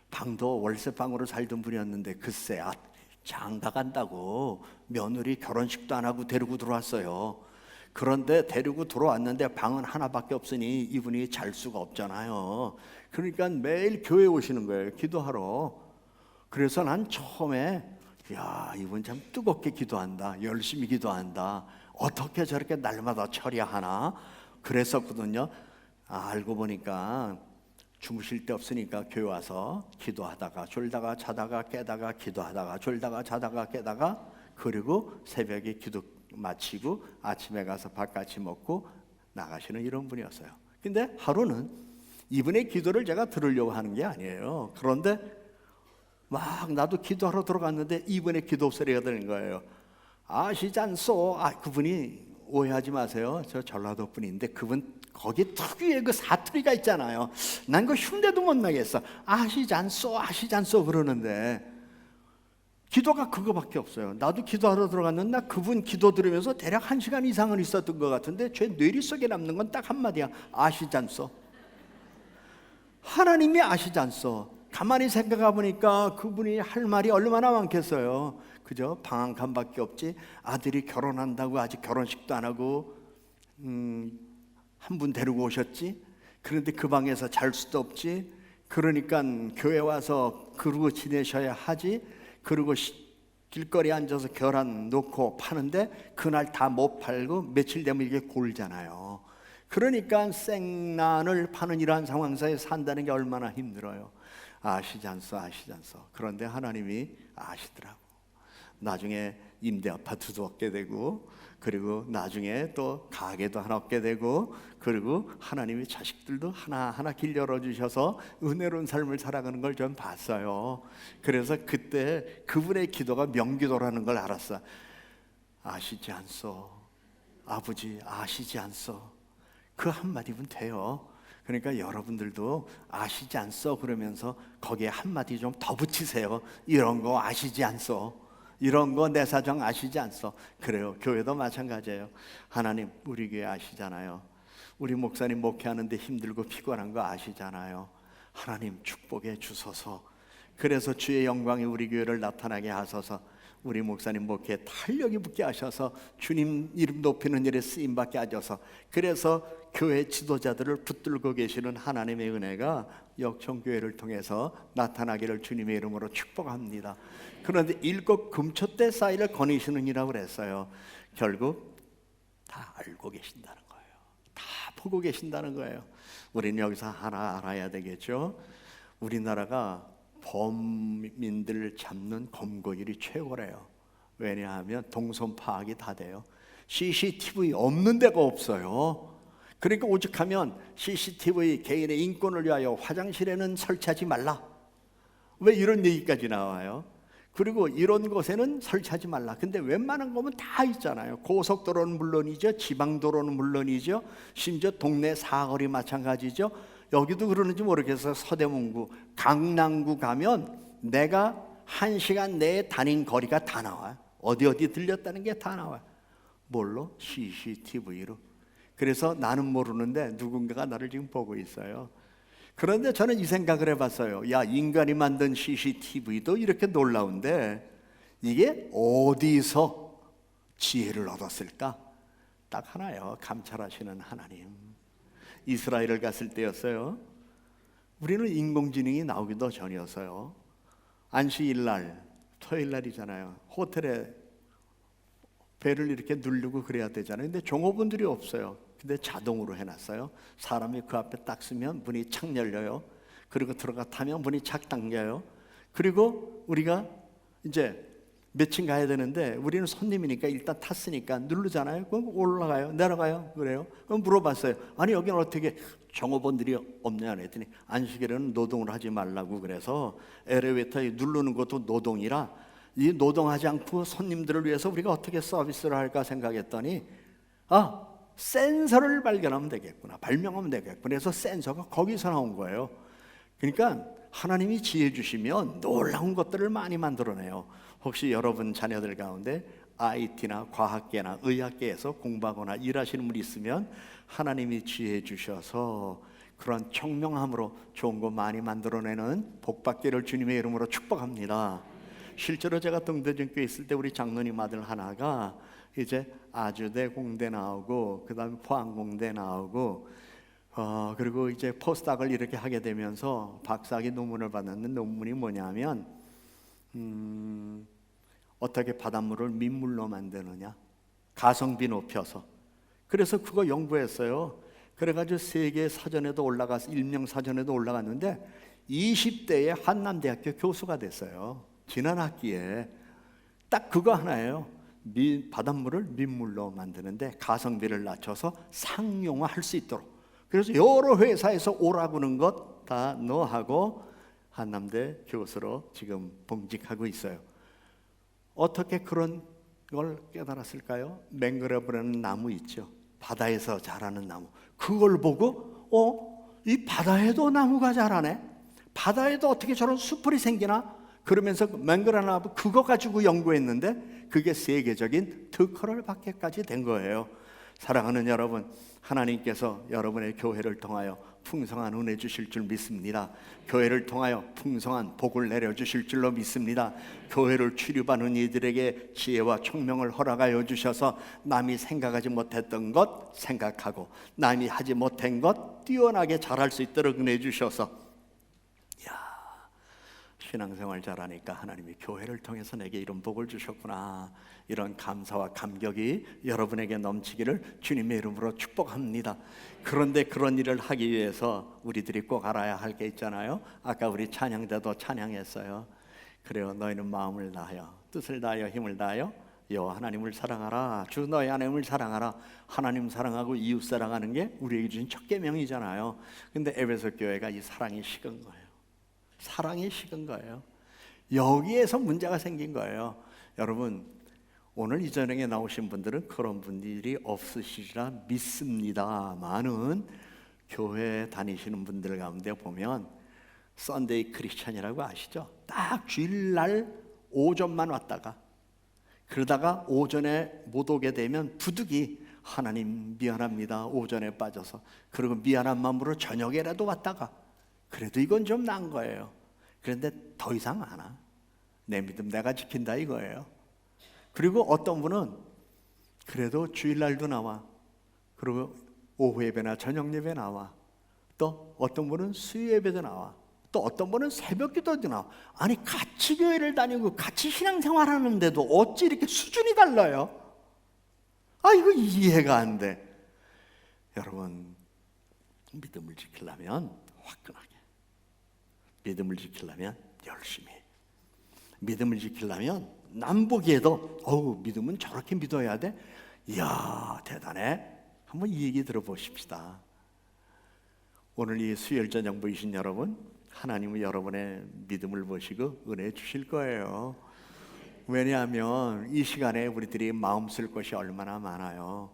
방도 월세방으로 살던 분이었는데 글쎄 장가 간다고 며느리 결혼식도 안 하고 데리고 들어왔어요. 그런데 데리고 들어왔는데 방은 하나밖에 없으니 이분이 잘 수가 없잖아요. 그러니까 매일 교회 오시는 거예요, 기도하러. 그래서 난 처음에 야, 이분 참 뜨겁게 기도한다, 열심히 기도한다, 어떻게 저렇게 날마다 처리하나 그랬었거든요. 알고 보니까 주무실 데 없으니까 교회 와서 기도하다가 졸다가 자다가 깨다가 기도하다가 졸다가 자다가 깨다가, 그리고 새벽에 기도 마치고 아침에 가서 밥같이 먹고 나가시는 이런 분이었어요. 근데 하루는 이분의 기도를 제가 들으려고 하는 게 아니에요. 그런데 막 나도 기도하러 들어갔는데 이분의 기도 소리가 들리는 거예요. 아시지 않소? 그분이 오해하지 마세요. 저 전라도 분인데 그분 거기 특유의 그 사투리가 있잖아요. 난 그 흉내도 못 나겠어. 아시지 않소? 아시지 않소? 그러는데 기도가 그거밖에 없어요. 나도 기도하러 들어갔는데 나 그분 기도 들으면서 대략 1시간 이상은 있었던 것 같은데 제 뇌리 속에 남는 건 딱 한마디야. 아시지 않소? 하나님이 아시지 않소? 가만히 생각해 보니까 그분이 할 말이 얼마나 많겠어요. 그죠? 방 한 칸밖에 없지. 아들이 결혼한다고 아직 결혼식도 안 하고 한 분 데리고 오셨지. 그런데 그 방에서 잘 수도 없지. 그러니까 교회 와서 그러고 지내셔야 하지. 그리고 길거리에 앉아서 계란 놓고 파는데 그날 다 못 팔고 며칠 되면 이게 골잖아요. 그러니까 생란을 파는 이러한 상황사에 산다는 게 얼마나 힘들어요. 아시지 않소? 아시지 않소? 그런데 하나님이 아시더라고. 나중에 임대 아파트도 얻게 되고, 그리고 나중에 또 가게도 하나 얻게 되고, 그리고 하나님이 자식들도 하나하나 길 열어주셔서 은혜로운 삶을 살아가는 걸 좀 봤어요. 그래서 그때 그분의 기도가 명기도라는 걸 알았어. 아시지 않소? 아버지 아시지 않소? 그 한마디면 돼요. 그러니까 여러분들도 아시지 않소? 그러면서 거기에 한마디 좀 더 붙이세요. 이런 거 아시지 않소? 이런 거 내 사정 아시지 않소? 그래요. 교회도 마찬가지예요. 하나님 우리 교회 아시잖아요. 우리 목사님 목회하는데 힘들고 피곤한 거 아시잖아요. 하나님 축복해 주소서. 그래서 주의 영광이 우리 교회를 나타나게 하소서. 우리 목사님 목회에 탄력이 붙게 하셔서 주님 이름 높이는 일에 쓰임받게 하셔서, 그래서 교회 지도자들을 붙들고 계시는 하나님의 은혜가 역청교회를 통해서 나타나기를 주님의 이름으로 축복합니다. 그런데 일곱 금초대 사이를 거니시느니라고 그랬어요. 결국 다 알고 계신다는 거예요. 다 보고 계신다는 거예요. 우리는 여기서 하나 알아야 되겠죠. 우리나라가 범인들 잡는 검거율이 최고래요. 왜냐하면 동선 파악이 다 돼요. CCTV 없는 데가 없어요. 그러니까 오죽하면 CCTV 개인의 인권을 위하여 화장실에는 설치하지 말라, 왜 이런 얘기까지 나와요. 그리고 이런 곳에는 설치하지 말라. 근데 웬만한 거면 다 있잖아요. 고속도로는 물론이죠, 지방도로는 물론이죠, 심지어 동네 사거리 마찬가지죠. 여기도 그러는지 모르겠어요. 서대문구, 강남구 가면 내가 1시간 내에 다닌 거리가 다 나와요. 어디 들렸다는 게 다 나와요. 뭘로? CCTV로. 그래서 나는 모르는데 누군가가 나를 지금 보고 있어요. 그런데 저는 이 생각을 해봤어요. 야, 인간이 만든 CCTV도 이렇게 놀라운데 이게 어디서 지혜를 얻었을까? 딱 하나요. 감찰하시는 하나님. 이스라엘을 갔을 때였어요. 우리는 인공지능이 나오기도 전이었어요. 안식일날, 토요일날이잖아요. 호텔에 배를 이렇게 누르고 그래야 되잖아요. 근데 종업원들이 없어요. 근데 자동으로 해놨어요. 사람이 그 앞에 딱 쓰면 문이 착 열려요. 그리고 들어가 타면 문이 착 당겨요. 그리고 우리가 이제 몇 층 가야 되는데 우리는 손님이니까 일단 탔으니까 누르잖아요. 그럼 올라가요, 내려가요, 그래요. 그럼 물어봤어요. 아니 여기는 어떻게 종업원들이 없냐 했더니 안식일에는 노동을 하지 말라고 그래서 엘리베이터에 누르는 것도 노동이라 이 노동하지 않고 손님들을 위해서 우리가 어떻게 서비스를 할까 생각했더니 센서를 발견하면 되겠구나, 발명하면 되겠구나. 그래서 센서가 거기서 나온 거예요. 그러니까 하나님이 지혜 주시면 놀라운 것들을 많이 만들어내요. 혹시 여러분 자녀들 가운데 IT나 과학계나 의학계에서 공부하거나 일하시는 분이 있으면 하나님이 지혜 주셔서 그런 청명함으로 좋은 거 많이 만들어내는 복받기를 주님의 이름으로 축복합니다. 실제로 제가 동대중교회 있을 때 우리 장로님 아들 하나가 이제 아주대 공대 나오고 그 다음에 포항공대 나오고 그리고 이제 포스닥을 이렇게 하게 되면서 박사학위 논문을 받았는데 논문이 뭐냐면 어떻게 바닷물을 민물로 만드느냐, 가성비 높여서. 그래서 그거 연구했어요. 그래가지고 세계 사전에도 올라가서 일명 사전에도 올라갔는데 20대에 한남대학교 교수가 됐어요. 지난 학기에. 딱 그거 하나예요. 바닷물을 민물로 만드는데 가성비를 낮춰서 상용화할 수 있도록. 그래서 여러 회사에서 오라고는 것 다 너하고 한남대 교수로 지금 봉직하고 있어요. 어떻게 그런 걸 깨달았을까요? 맹그로브라는 나무 있죠. 바다에서 자라는 나무. 그걸 보고 이 바다에도 나무가 자라네. 바다에도 어떻게 저런 숲풀이 생기나? 그러면서 맹그로브 나무 그거 가지고 연구했는데 그게 세계적인 특허를 받게까지 된 거예요. 사랑하는 여러분, 하나님께서 여러분의 교회를 통하여 풍성한 은혜 주실 줄 믿습니다. 교회를 통하여 풍성한 복을 내려주실 줄로 믿습니다. 교회를 출입하는 이들에게 지혜와 총명을 허락하여 주셔서 남이 생각하지 못했던 것 생각하고 남이 하지 못한 것 뛰어나게 잘할 수 있도록 은혜 주셔서 신앙생활 잘하니까 하나님이 교회를 통해서 내게 이런 복을 주셨구나, 이런 감사와 감격이 여러분에게 넘치기를 주님의 이름으로 축복합니다. 그런데 그런 일을 하기 위해서 우리들이 꼭 알아야 할 게 있잖아요. 아까 우리 찬양자도 찬양했어요. 그래요, 너희는 마음을 다하여 뜻을 다하여 힘을 다하여 여호와 하나님을 사랑하라. 주 너희 하나님을 사랑하라. 하나님 사랑하고 이웃 사랑하는 게 우리에게 주신 첫 계명이잖아요. 근데 에베소 교회가 이 사랑이 식은 거예요. 사랑이 식은 거예요. 여기에서 문제가 생긴 거예요. 여러분, 오늘 이 저녁에 나오신 분들은 그런 분들이 없으시리라 믿습니다만은 교회 다니시는 분들 가운데 보면 썬데이 크리스천이라고 아시죠? 딱 주일날 오전만 왔다가 그러다가 오전에 못 오게 되면 부득이 하나님 미안합니다 오전에 빠져서, 그리고 미안한 마음으로 저녁에라도 왔다가 그래도 이건 좀 난 거예요. 그런데 더 이상 안 와. 내 믿음 내가 지킨다 이거예요. 그리고 어떤 분은 그래도 주일날도 나와. 그리고 오후 예배나 저녁 예배 나와. 또 어떤 분은 수요 예배도 나와. 또 어떤 분은 새벽 기도도 나와. 아니 같이 교회를 다니고 같이 신앙생활하는데도 어찌 이렇게 수준이 달라요? 이거 이해가 안 돼. 여러분, 믿음을 지키려면 화끈하게, 믿음을 지키려면 열심히, 믿음을 지키려면 남보기에도 믿음은 저렇게 믿어야 돼? 이야 대단해. 한번 이 얘기 들어보십시다. 오늘 이 수요일 저녁 보이신 여러분, 하나님은 여러분의 믿음을 보시고 은혜 주실 거예요. 왜냐하면 이 시간에 우리들이 마음 쓸 것이 얼마나 많아요.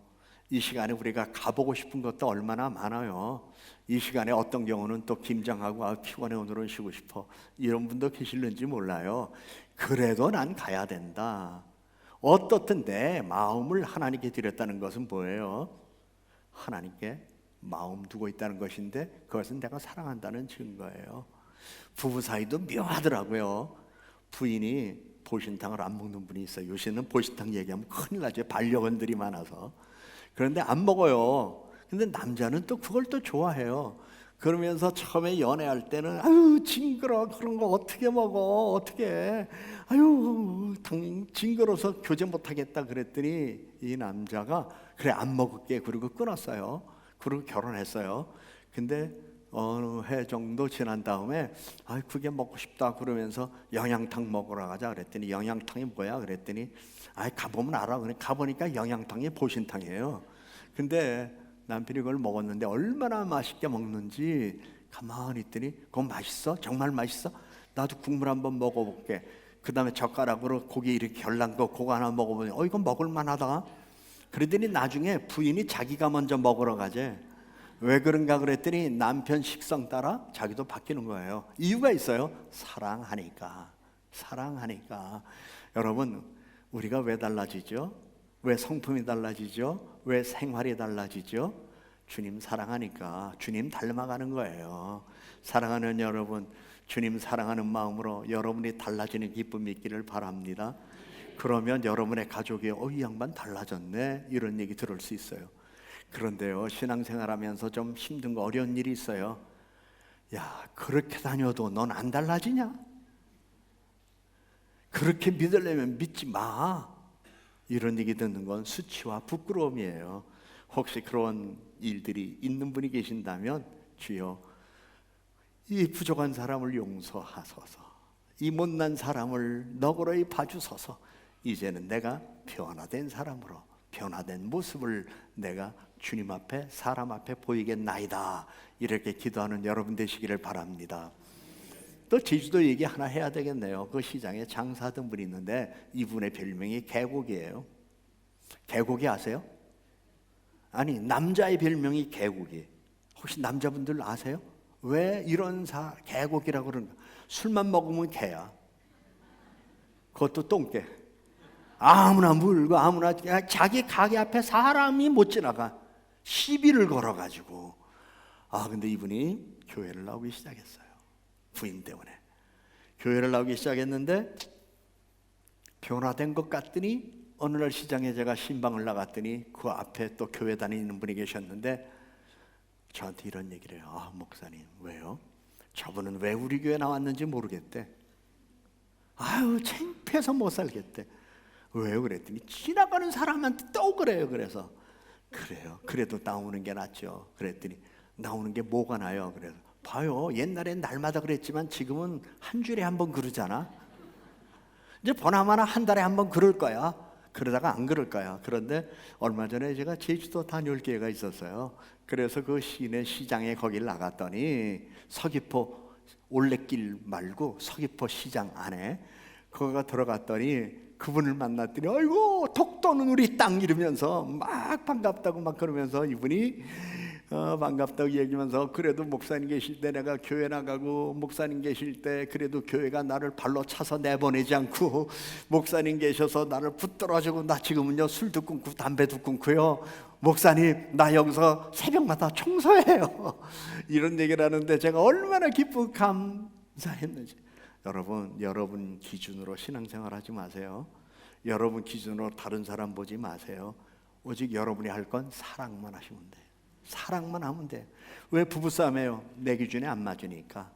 이 시간에 우리가 가보고 싶은 것도 얼마나 많아요. 이 시간에 어떤 경우는 또 김장하고 피곤해 오늘은 쉬고 싶어 이런 분도 계실는지 몰라요. 그래도 난 가야 된다. 어떻든 내 마음을 하나님께 드렸다는 것은 뭐예요? 하나님께 마음 두고 있다는 것인데 그것은 내가 사랑한다는 증거예요. 부부 사이도 묘하더라고요. 부인이 보신탕을 안 먹는 분이 있어요. 요새는 보신탕 얘기하면 큰일 나죠. 반려견들이 많아서. 그런데 안 먹어요. 근데 남자는 또 그걸 또 좋아해요. 그러면서 처음에 연애할 때는 아유 징그러, 그런 거 어떻게 먹어, 어떻게, 아유 징그러서 교제 못하겠다 그랬더니 이 남자가 그래 안 먹을게 그러고 끊었어요. 그리고 결혼했어요. 근데 어느 해 정도 지난 다음에 그게 먹고 싶다 그러면서 영양탕 먹으러 가자 그랬더니 영양탕이 뭐야 그랬더니 가보면 알아. 그래 가보니까 영양탕이 보신탕이에요. 근데 남편이 그걸 먹었는데 얼마나 맛있게 먹는지 가만히 있더니 그거 맛있어? 정말 맛있어? 나도 국물 한번 먹어볼게. 그 다음에 젓가락으로 고기 이렇게 결랑도 그거 하나 먹어보니 이거 먹을만하다. 그러더니 나중에 부인이 자기가 먼저 먹으러 가재. 왜 그런가 그랬더니 남편 식성 따라 자기도 바뀌는 거예요. 이유가 있어요. 사랑하니까. 사랑하니까. 여러분, 우리가 왜 달라지죠? 왜 성품이 달라지죠? 왜 생활이 달라지죠? 주님 사랑하니까. 주님 닮아가는 거예요. 사랑하는 여러분, 주님 사랑하는 마음으로 여러분이 달라지는 기쁨이 있기를 바랍니다. 그러면 여러분의 가족이 이 양반 달라졌네 이런 얘기 들을 수 있어요. 그런데요, 신앙생활하면서 좀 힘든 거 어려운 일이 있어요. 야, 그렇게 다녀도 넌 안 달라지냐? 그렇게 믿으려면 믿지 마. 이런 얘기 듣는 건 수치와 부끄러움이에요. 혹시 그런 일들이 있는 분이 계신다면 주여 이 부족한 사람을 용서하소서, 이 못난 사람을 너그러이 봐주소서, 이제는 내가 변화된 사람으로 변화된 모습을 내가 주님 앞에 사람 앞에 보이겠나이다. 이렇게 기도하는 여러분 되시기를 바랍니다. 또 제주도 얘기 하나 해야 되겠네요. 그 시장에 장사하던 분이 있는데 이분의 별명이 개고기예요. 개고기 아세요? 아니, 남자의 별명이 개고기. 혹시 남자분들 아세요? 왜 이런 개고기라고 그러는가? 술만 먹으면 개야. 그것도 똥개. 아무나 물고 아무나 자기 가게 앞에 사람이 못 지나가. 시비를 걸어가지고. 근데 이분이 교회를 나오기 시작했어요. 부인 때문에 교회를 나오기 시작했는데 변화된 것 같더니 어느 날 시장에 제가 신방을 나갔더니 그 앞에 또 교회 다니는 분이 계셨는데 저한테 이런 얘기를 해요. 목사님, 왜요? 저분은 왜 우리 교회 나왔는지 모르겠대. 창피해서 못 살겠대. 왜요? 그랬더니 지나가는 사람한테 또 그래요. 그래서 그래요, 그래도 나오는 게 낫죠. 그랬더니 나오는 게 뭐가 나요? 그래서 봐요, 옛날엔 날마다 그랬지만 지금은 한 주일에 한 번 그러잖아. 이제 보나마나 한 달에 한 번 그럴 거야. 그러다가 안 그럴 거야. 그런데 얼마 전에 제가 제주도 다녀올 기회가 있었어요. 그래서 그 시내 시장에 거길 나갔더니 서귀포 올레길 말고 서귀포 시장 안에 거기가 들어갔더니 그분을 만났더니 아이고 독도는 우리 땅 이러면서 막 반갑다고 막 그러면서 이분이 반갑다고 얘기하면서 그래도 목사님 계실 때 내가 교회 나가고 목사님 계실 때 그래도 교회가 나를 발로 차서 내보내지 않고 목사님 계셔서 나를 붙들어주고 나 지금은요 술도 끊고 담배도 끊고요 목사님 나 여기서 새벽마다 청소해요. 이런 얘기를 하는데 제가 얼마나 기쁘고 감사했는지. 여러분 기준으로 신앙생활 하지 마세요. 여러분 기준으로 다른 사람 보지 마세요. 오직 여러분이 할 건 사랑만 하시면 돼요. 사랑만 하면 돼. 왜 부부싸움해요? 내 기준에 안 맞으니까.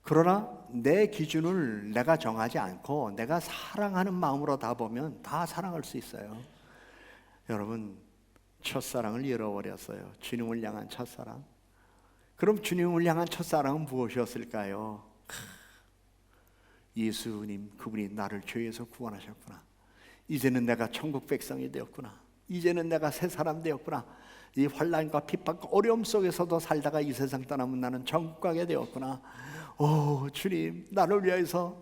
그러나 내 기준을 내가 정하지 않고 내가 사랑하는 마음으로 다 보면 다 사랑할 수 있어요. 여러분 첫사랑을 잃어버렸어요. 주님을 향한 첫사랑. 그럼 주님을 향한 첫사랑은 무엇이었을까요? 예수님, 그분이 나를 죄에서 구원하셨구나. 이제는 내가 천국 백성이 되었구나. 이제는 내가 새 사람 되었구나. 이 환난과 핍박과 어려움 속에서도 살다가 이 세상 떠나면 나는 천국 가게 되었구나. 주님 나를 위해서,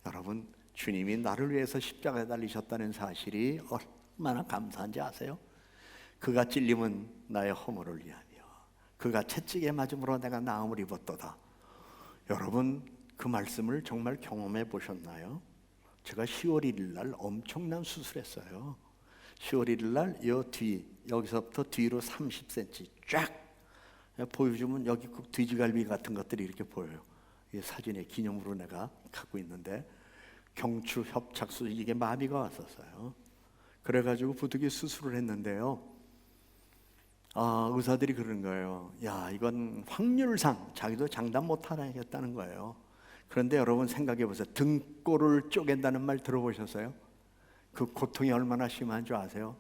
여러분 주님이 나를 위해서 십자가에 달리셨다는 사실이 얼마나 감사한지 아세요? 그가 찔림은 나의 허물을 위하며 그가 채찍에 맞음으로 내가 나음을 입었도다. 여러분 그 말씀을 정말 경험해 보셨나요? 제가 10월 1일 날 엄청난 수술했어요. 10월 1일 날 여기서부터 뒤로 30cm 쫙 보여주면 여기 꼭 돼지갈비 같은 것들이 이렇게 보여요. 이 사진에 기념으로 내가 갖고 있는데 경추 협착수 이게 마비가 왔었어요. 그래가지고 부득이 수술을 했는데요. 의사들이 그러는 거예요. 야, 이건 확률상 자기도 장담 못 하겠다는 거예요. 그런데 여러분 생각해 보세요. 등골을 쪼갠다는 말 들어보셨어요? 그 고통이 얼마나 심한 줄 아세요?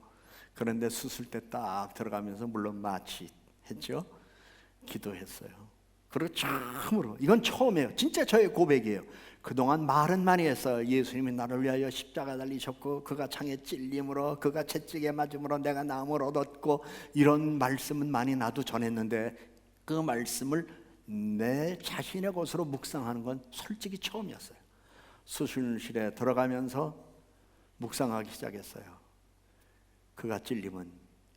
그런데 수술 때 딱 들어가면서 물론 마취했죠. 기도했어요. 그리고 처음으로, 이건 처음이에요. 진짜 저의 고백이에요. 그동안 말은 많이 했어요. 예수님이 나를 위하여 십자가 달리셨고 그가 창에 찔림으로 그가 채찍에 맞음으로 내가 나음을 얻었고 이런 말씀은 많이 나도 전했는데 그 말씀을 내 자신의 것으로 묵상하는 건 솔직히 처음이었어요. 수술실에 들어가면서 묵상하기 시작했어요. 그가 찔림은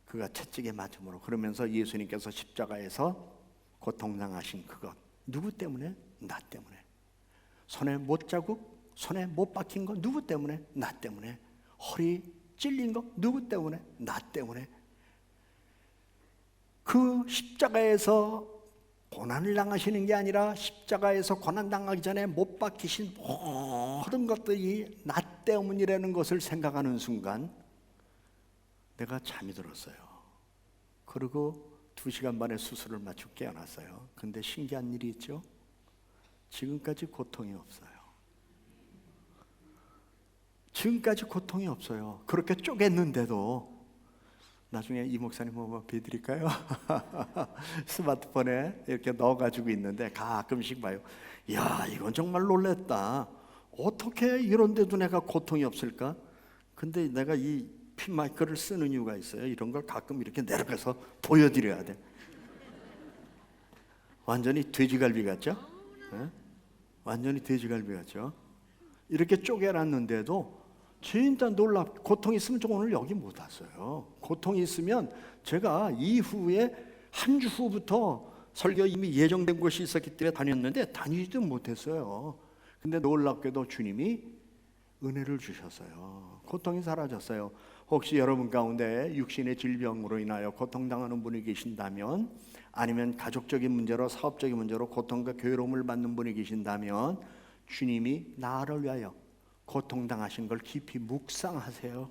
그가 채찍에 맞음으로, 그러면서 예수님께서 십자가에서 고통당하신 그것 누구 때문에? 나 때문에. 손에 못 자국, 손에 못 박힌 거 누구 때문에? 나 때문에. 허리 찔린 거 누구 때문에? 나 때문에. 그 십자가에서 고난을 당하시는 게 아니라 십자가에서 고난 당하기 전에 못 박히신 모든 것들이 나 때문이라는 것을 생각하는 순간 내가 잠이 들었어요. 그리고 2시간 반에 수술을 마치고 깨어났어요. 근데 신기한 일이 있죠. 지금까지 고통이 없어요. 지금까지 고통이 없어요. 그렇게 쪼갰는데도 나중에 이 목사님 뭐 비드릴까요? 스마트폰에 이렇게 넣어가지고 있는데 가끔씩 봐요. 야, 이건 정말 놀랬다. 어떻게 이런데도 내가 고통이 없을까? 근데 내가 이 핀 마이크를 쓰는 이유가 있어요. 이런 걸 가끔 이렇게 내려가서 보여드려야 돼. 완전히 돼지갈비 같죠? 네? 완전히 돼지갈비 같죠? 이렇게 쪼개놨는데도 진짜 고통이 있으면 저 오늘 여기 못 왔어요. 고통이 있으면 제가 이후에 한 주 후부터 설교 이미 예정된 곳이 있었기 때문에 다녔는데 다니지도 못했어요. 근데 놀랍게도 주님이 은혜를 주셨어요. 고통이 사라졌어요. 혹시 여러분 가운데 육신의 질병으로 인하여 고통당하는 분이 계신다면, 아니면 가족적인 문제로 사업적인 문제로 고통과 괴로움을 받는 분이 계신다면 주님이 나를 위하여 고통당하신 걸 깊이 묵상하세요.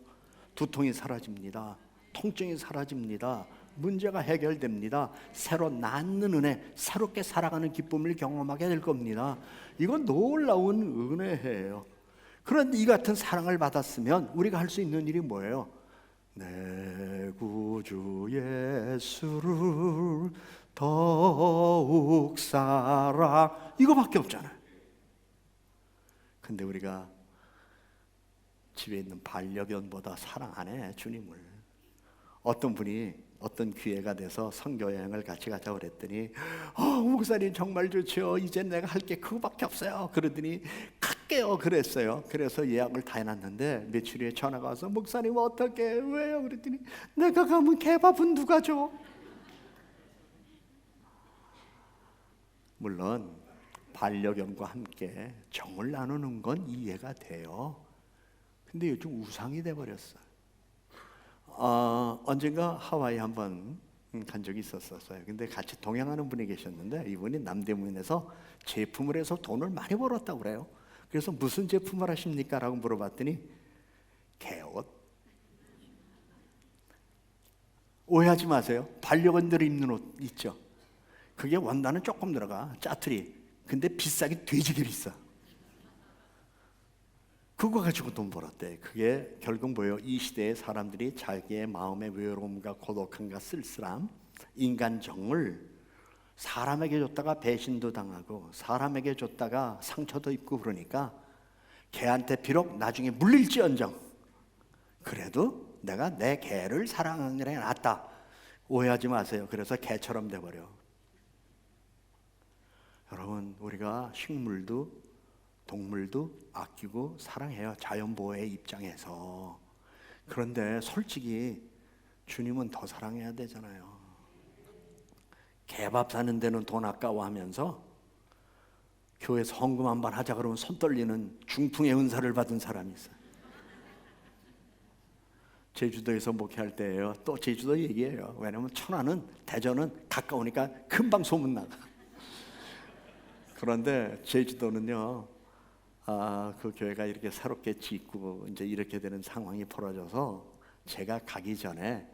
두통이 사라집니다. 통증이 사라집니다. 문제가 해결됩니다. 새로 낫는 은혜, 새롭게 살아가는 기쁨을 경험하게 될 겁니다. 이건 놀라운 은혜예요. 그런데 이 같은 사랑을 받았으면 우리가 할 수 있는 일이 뭐예요? 내 구주 예수를 더욱 사랑, 이거밖에 없잖아요. 근데 우리가 집에 있는 반려견보다 사랑 안 해, 주님을. 어떤 분이 어떤 기회가 돼서 선교 여행을 같이 가자고 그랬더니 목사님 정말 좋죠. 이제 내가 할 게 그거밖에 없어요. 그러더니 갈게요 그랬어요. 그래서 예약을 다 해놨는데 며칠 후에 전화가 와서 목사님 어떻게 왜요? 그랬더니 내가 가면 개밥은 누가 줘? 물론 반려견과 함께 정을 나누는 건 이해가 돼요. 근데 요즘 우상이 돼버렸어요. 언젠가 하와이 한번 간 적이 있었어요. 근데 같이 동행하는 분이 계셨는데 이분이 남대문에서 제품을 해서 돈을 많이 벌었다고 그래요. 그래서 무슨 제품을 하십니까? 라고 물어봤더니 개옷. 오해하지 마세요. 반려견들이 입는 옷 있죠. 그게 원단은 조금 들어가, 짜투리. 근데 비싸게 돼지게 비싸. 그거 가지고 돈 벌었대. 그게 결국 뭐예요? 이 시대의 사람들이 자기의 마음의 외로움과 고독함과 쓸쓸함, 인간정을 사람에게 줬다가 배신도 당하고 사람에게 줬다가 상처도 입고 그러니까 개한테 비록 나중에 물릴지언정 그래도 내가 내 개를 사랑하는 게 낫다. 오해하지 마세요. 그래서 개처럼 돼버려. 여러분, 우리가 식물도 동물도 아끼고 사랑해요. 자연보호의 입장에서. 그런데 솔직히 주님은 더 사랑해야 되잖아요. 개밥 사는 데는 돈 아까워하면서 교회에서 헌금 한번 하자 그러면 손 떨리는 중풍의 은사를 받은 사람이 있어요. 제주도에서 목회할 때예요. 또 제주도 얘기해요. 왜냐하면 천안은, 대전은 가까우니까 금방 소문나가. 그런데 제주도는요, 그 교회가 이렇게 새롭게 짓고 이제 이렇게 되는 상황이 벌어져서 제가 가기 전에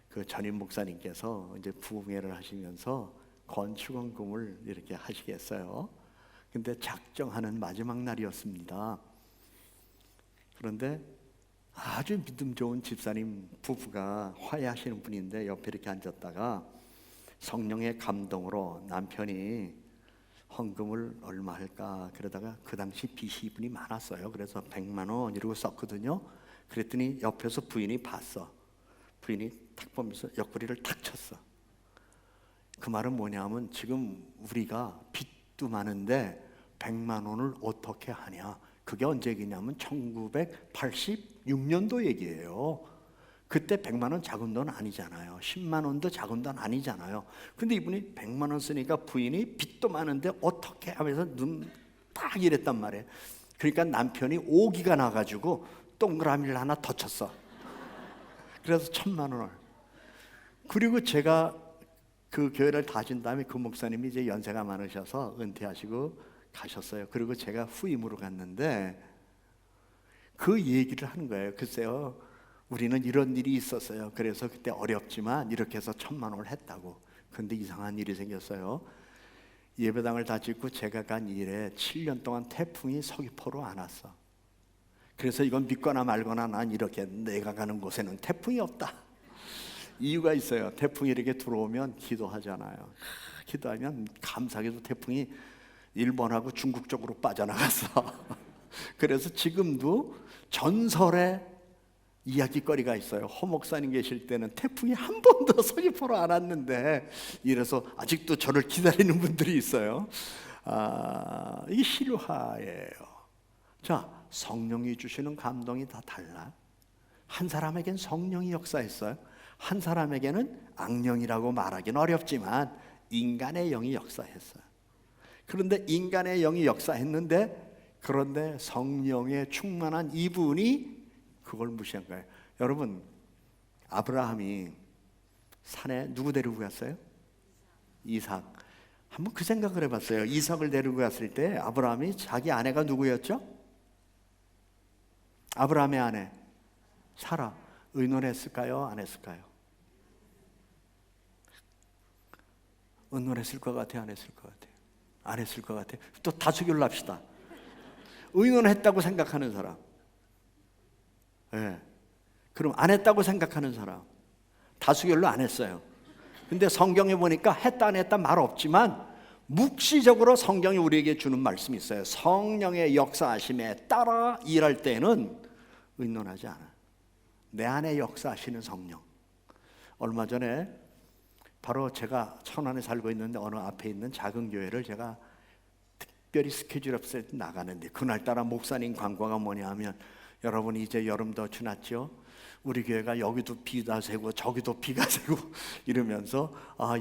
그 전임 목사님께서 이제 부흥회를 하시면서 건축원금을 이렇게 하시겠어요. 근데 작정하는 마지막 날이었습니다. 그런데 아주 믿음 좋은 집사님 부부가 화해하시는 분인데 옆에 이렇게 앉았다가 성령의 감동으로 남편이 헌금을 얼마 할까 그러다가 그 당시 빚이 이분이 많았어요. 그래서 100만 원 이러고 썼거든요. 그랬더니 옆에서 부인이 봤어. 부인이 탁 보면서 옆구리를 탁 쳤어. 그 말은 뭐냐면 지금 우리가 빚도 많은데 100만 원을 어떻게 하냐. 그게 언제 얘기냐면 1986년도 얘기예요. 그때 100만 원 작은 돈 아니잖아요. 10만 원도 작은 돈 아니잖아요. 근데 이분이 100만 원 쓰니까 부인이 빚도 많은데 어떻게 하면서 눈 딱 이랬단 말이에요. 그러니까 남편이 오기가 나가지고 동그라미를 하나 더 쳤어. 그래서 1000만 원을. 그리고 제가 그 교회를 다진 다음에 그 목사님이 이제 연세가 많으셔서 은퇴하시고 가셨어요. 그리고 제가 후임으로 갔는데 그 얘기를 하는 거예요. 글쎄요, 우리는 이런 일이 있었어요. 그래서 그때 어렵지만 이렇게 해서 1,000만 원을 했다고. 근데 이상한 일이 생겼어요. 예배당을 다 짓고 제가 간 일에 7년 동안 태풍이 서귀포로 안 왔어. 그래서 이건 믿거나 말거나 난 이렇게 내가 가는 곳에는 태풍이 없다. 이유가 있어요. 태풍이 이렇게 들어오면 기도하잖아요. 기도하면 감사하게도 태풍이 일본하고 중국 쪽으로 빠져나갔어. 그래서 지금도 전설의 이야기거리가 있어요. 허 목사님 계실 때는 태풍이 한 번도 서귀포로 안 왔는데, 이래서 아직도 저를 기다리는 분들이 있어요. 이게 실화예요. 자, 성령이 주시는 감동이 다 달라. 한 사람에겐 성령이 역사했어요. 한 사람에게는 악령이라고 말하기는 어렵지만 인간의 영이 역사했어요. 그런데 인간의 영이 역사했는데, 그런데 성령에 충만한 이분이 그걸 무시한 거예요. 여러분, 아브라함이 산에 누구 데리고 갔어요? 이삭. 한번 그 생각을 해봤어요. 이삭을 데리고 갔을 때 아브라함이 자기 아내가 누구였죠? 아브라함의 아내 사라. 의논했을까요? 안 했을까요? 의논했을 것 같아요? 안 했을 것 같아요? 안 했을 것 같아요? 또 다수결로 합시다. 의논했다고 생각하는 사람, 네. 그럼 안 했다고 생각하는 사람, 다수결로 안 했어요. 근데 성경에 보니까 했다 안 했다 말 없지만 묵시적으로 성경이 우리에게 주는 말씀이 있어요. 성령의 역사하심에 따라 일할 때는 의논하지 않아. 내 안에 역사하시는 성령. 얼마 전에 바로 제가 천안에 살고 있는데 어느 앞에 있는 작은 교회를 제가 특별히 스케줄 없을 때 나가는데, 그날따라 목사님 광고가 뭐냐 하면, 여러분 이제 여름 더 지났죠? 우리 교회가 여기도 비가 새고 저기도 비가 새고 이러면서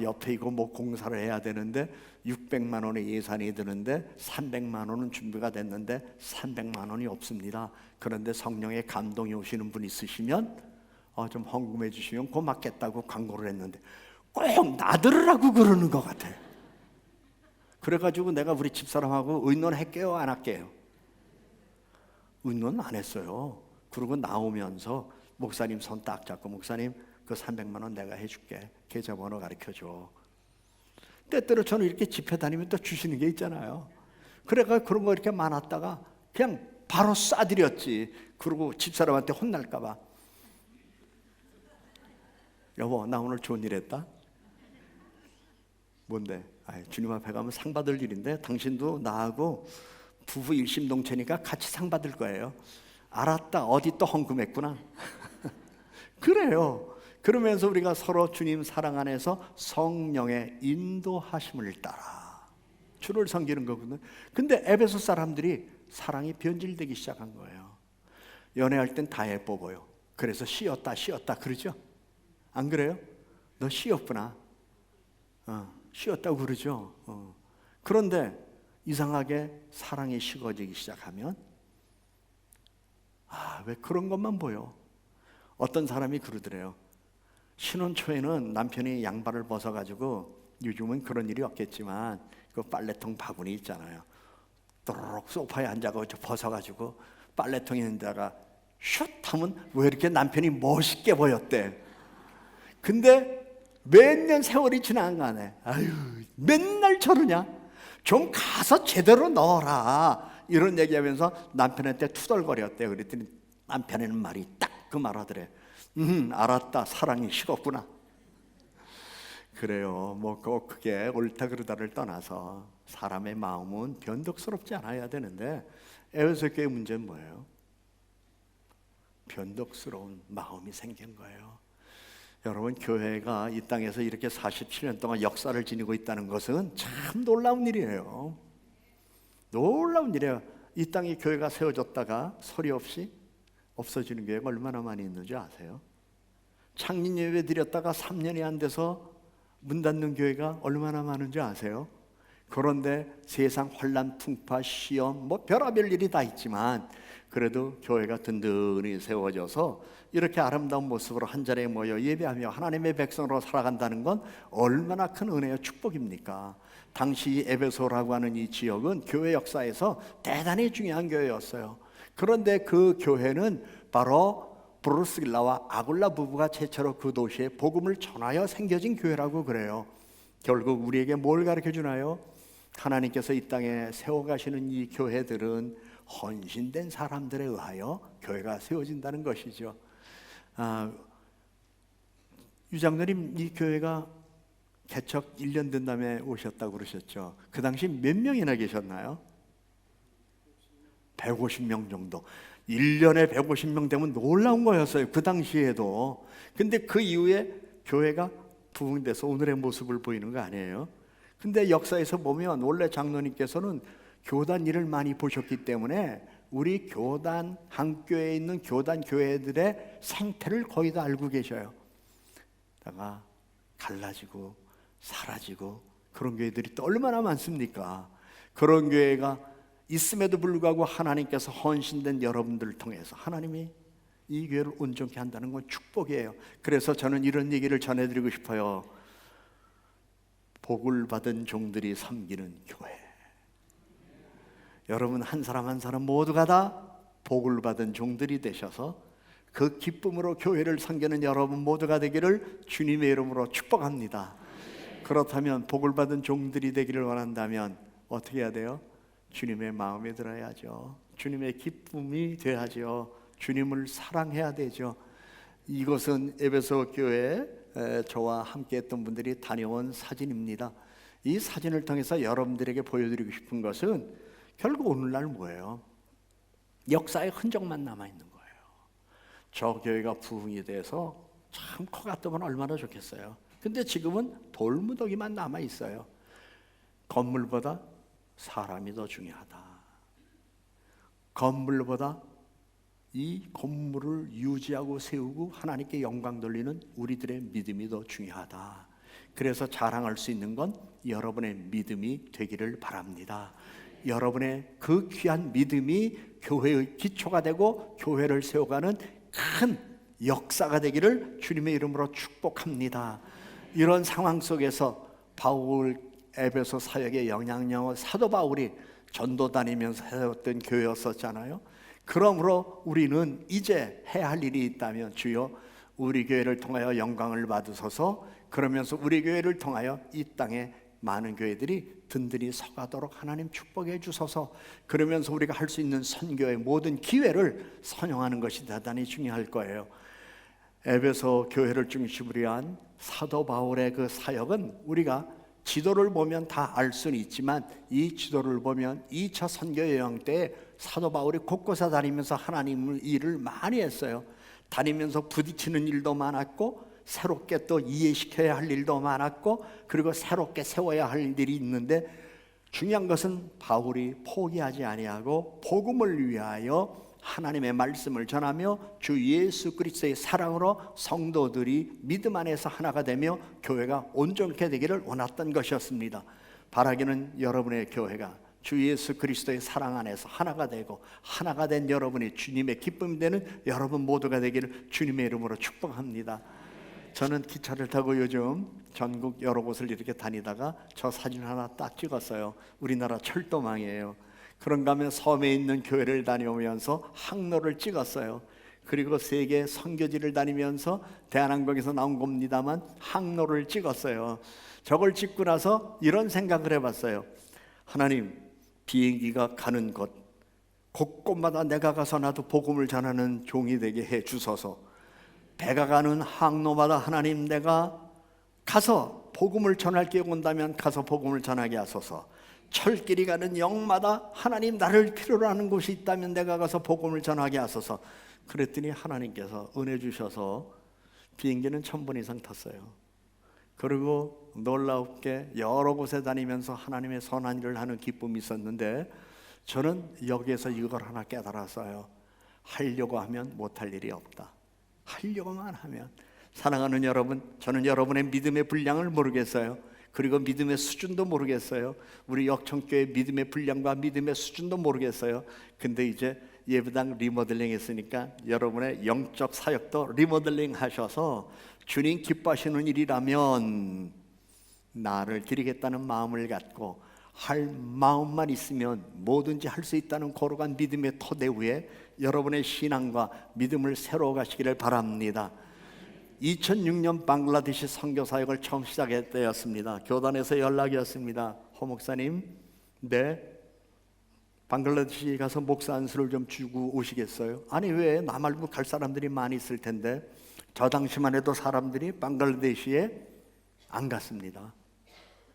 옆에 이거 뭐 공사를 해야 되는데 600만 원의 예산이 드는데 300만 원은 준비가 됐는데 300만 원이 없습니다. 그런데 성령의 감동이 오시는 분 있으시면 좀 헌금해 주시면 고맙겠다고 광고를 했는데 꼭 나들으라고 그러는 것 같아요. 그래가지고 내가 우리 집사람하고 의논할게요, 안 할게요? 의논 안 했어요. 그리고 나오면서 목사님 손 딱 잡고, 목사님 그 300만 원 내가 해줄게, 계좌번호 가르쳐줘. 때때로 저는 이렇게 집회 다니면 또 주시는 게 있잖아요. 그래가 그런 거 이렇게 많았다가 그냥 바로 쏴드렸지. 그리고 집사람한테 혼날까 봐. 여보, 나 오늘 좋은 일 했다. 뭔데? 주님 앞에 가면 상 받을 일인데 당신도 나하고 부부 일심동체니까 같이 상 받을 거예요. 알았다. 어디 또 헌금했구나. 그래요. 그러면서 우리가 서로 주님 사랑 안에서 성령의 인도하심을 따라 주를 섬기는 거거든요. 근데 에베소 사람들이 사랑이 변질되기 시작한 거예요. 연애할 땐 다 예뻐 보여. 그래서 쉬었다 그러죠? 안 그래요? 너 쉬었구나. 쉬었다고 그러죠. 그런데 이상하게 사랑이 식어지기 시작하면 왜 그런 것만 보여? 어떤 사람이 그러더래요. 신혼 초에는 남편이 양발을 벗어가지고, 요즘은 그런 일이 없겠지만 그 빨래통 바구니 있잖아요. 또르륵 소파에 앉아가지고 벗어가지고 빨래통 있는 데다가 슛 하면 왜 이렇게 남편이 멋있게 보였대. 근데 몇 년 세월이 지난 간에 맨날 저러냐? 좀 가서 제대로 넣어라. 이런 얘기하면서 남편한테 투덜거렸대요. 그랬더니 남편의 말이 딱 그 말하더래. 알았다. 사랑이 식었구나. 그래요. 뭐 꼭 그게 옳다 그르다를 떠나서 사람의 마음은 변덕스럽지 않아야 되는데, 에베소 교회 문제는 뭐예요? 변덕스러운 마음이 생긴 거예요. 여러분, 교회가 이 땅에서 이렇게 47년 동안 역사를 지니고 있다는 것은 참 놀라운 일이에요. 놀라운 일이에요. 이 땅에 교회가 세워졌다가 소리 없이 없어지는 교회가 얼마나 많이 있는지 아세요? 창립 예배 드렸다가 3년이 안 돼서 문 닫는 교회가 얼마나 많은지 아세요? 그런데 세상 환란, 풍파, 시험, 뭐 별의별 일이 다 있지만 그래도 교회가 든든히 세워져서 이렇게 아름다운 모습으로 한자리에 모여 예배하며 하나님의 백성으로 살아간다는 건 얼마나 큰 은혜와 축복입니까? 당시 에베소라고 하는 이 지역은 교회 역사에서 대단히 중요한 교회였어요. 그런데 그 교회는 바로 브루스길라와 아굴라 부부가 최초로 그 도시에 복음을 전하여 생겨진 교회라고 그래요. 결국 우리에게 뭘 가르쳐 주나요? 하나님께서 이 땅에 세워가시는 이 교회들은 헌신된 사람들에 의하여 교회가 세워진다는 것이죠. 유장로님, 이 교회가 개척 1년 된 다음에 오셨다고 그러셨죠. 그 당시 몇 명이나 계셨나요? 150명 정도. 1년에 150명 되면 놀라운 거였어요, 그 당시에도. 근데 그 이후에 교회가 부흥돼서 오늘의 모습을 보이는 거 아니에요? 근데 역사에서 보면 원래 장로님께서는 교단 일을 많이 보셨기 때문에 우리 교단, 한 교회에 있는 교단 교회들의 생태를 거의 다 알고 계셔요. 다가 갈라지고 사라지고 그런 교회들이 또 얼마나 많습니까? 그런 교회가 있음에도 불구하고 하나님께서 헌신된 여러분들을 통해서 하나님이 이 교회를 온전케 한다는 건 축복이에요. 그래서 저는 이런 얘기를 전해드리고 싶어요. 복을 받은 종들이 섬기는 교회. 여러분 한 사람 한 사람 모두가 다 복을 받은 종들이 되셔서 그 기쁨으로 교회를 섬기는 여러분 모두가 되기를 주님의 이름으로 축복합니다. 그렇다면 복을 받은 종들이 되기를 원한다면 어떻게 해야 돼요? 주님의 마음에 들어야죠. 주님의 기쁨이 돼야죠. 주님을 사랑해야 되죠. 이것은 에베소 교회 저와 함께 했던 분들이 다녀온 사진입니다. 이 사진을 통해서 여러분들에게 보여드리고 싶은 것은 결국 오늘날 뭐예요? 역사의 흔적만 남아있는 거예요. 저 교회가 부흥이 돼서 참 커갔으면 얼마나 좋겠어요. 근데 지금은 돌무더기만 남아있어요. 건물보다 사람이 더 중요하다. 건물보다 이 건물을 유지하고 세우고 하나님께 영광 돌리는 우리들의 믿음이 더 중요하다. 그래서 자랑할 수 있는 건 여러분의 믿음이 되기를 바랍니다. 여러분의 그 귀한 믿음이 교회의 기초가 되고 교회를 세워가는 큰 역사가 되기를 주님의 이름으로 축복합니다. 이런 상황 속에서 바울 에베소 사역의 영향력을 사도 바울이 전도 다니면서 세웠던 교회였었잖아요. 그러므로 우리는 이제 해야 할 일이 있다면 주여 우리 교회를 통하여 영광을 받으소서. 그러면서 우리 교회를 통하여 이 땅에 많은 교회들이 든든히 서가도록 하나님 축복해 주소서. 그러면서 우리가 할 수 있는 선교의 모든 기회를 선용하는 것이 대단히 중요할 거예요. 에베소 교회를 중심으로 한 사도 바울의 그 사역은 우리가 지도를 보면 다 알 수는 있지만 이 지도를 보면 2차 선교 여행 때 사도 바울이 곳곳에 다니면서 하나님의 일을 많이 했어요. 다니면서 부딪히는 일도 많았고 새롭게 또 이해시켜야 할 일도 많았고 그리고 새롭게 세워야 할 일이 있는데 중요한 것은 바울이 포기하지 아니하고 복음을 위하여 하나님의 말씀을 전하며 주 예수 그리스도의 사랑으로 성도들이 믿음 안에서 하나가 되며 교회가 온전케 되기를 원했던 것이었습니다. 바라기는 여러분의 교회가 주 예수 그리스도의 사랑 안에서 하나가 되고 하나가 된 여러분이 주님의 기쁨이 되는 여러분 모두가 되기를 주님의 이름으로 축복합니다. 저는 기차를 타고 요즘 전국 여러 곳을 이렇게 다니다가 저 사진 하나 딱 찍었어요. 우리나라 철도망이에요. 그런가 하면 섬에 있는 교회를 다녀오면서 항로를 찍었어요. 그리고 세계 선교지를 다니면서 대한항공에서 나온 겁니다만 항로를 찍었어요. 저걸 찍고 나서 이런 생각을 해봤어요. 하나님, 비행기가 가는 곳 곳곳마다 내가 가서 나도 복음을 전하는 종이 되게 해 주소서. 배가 가는 항로마다 하나님 내가 가서 복음을 전할 기회가 온다면 가서 복음을 전하게 하소서. 철길이 가는 영마다 하나님 나를 필요로 하는 곳이 있다면 내가 가서 복음을 전하게 하소서. 그랬더니 하나님께서 은혜 주셔서 비행기는 1000번 이상 탔어요. 그리고 놀랍게 여러 곳에 다니면서 하나님의 선한 일을 하는 기쁨이 있었는데 저는 여기에서 이걸 하나 깨달았어요. 하려고 하면 못할 일이 없다. 하려고만 하면. 사랑하는 여러분, 저는 여러분의 믿음의 분량을 모르겠어요. 그리고 믿음의 수준도 모르겠어요. 우리 역청교회 믿음의 분량과 믿음의 수준도 모르겠어요. 근데 이제 예배당 리모델링 했으니까 여러분의 영적 사역도 리모델링 하셔서 주님 기뻐하시는 일이라면 나를 드리겠다는 마음을 갖고 할 마음만 있으면 뭐든지 할 수 있다는 거룩한 믿음의 토대 위에 여러분의 신앙과 믿음을 세워 가시기를 바랍니다. 2006년 방글라데시 선교 사역을 처음 시작할 때였습니다. 교단에서 연락이 왔습니다. 허 목사님, 네, 방글라데시 가서 목사 안수를 좀 주고 오시겠어요? 아니, 왜? 나 말고 갈 사람들이 많이 있을 텐데. 저 당시만 해도 사람들이 방글라데시에 안 갔습니다.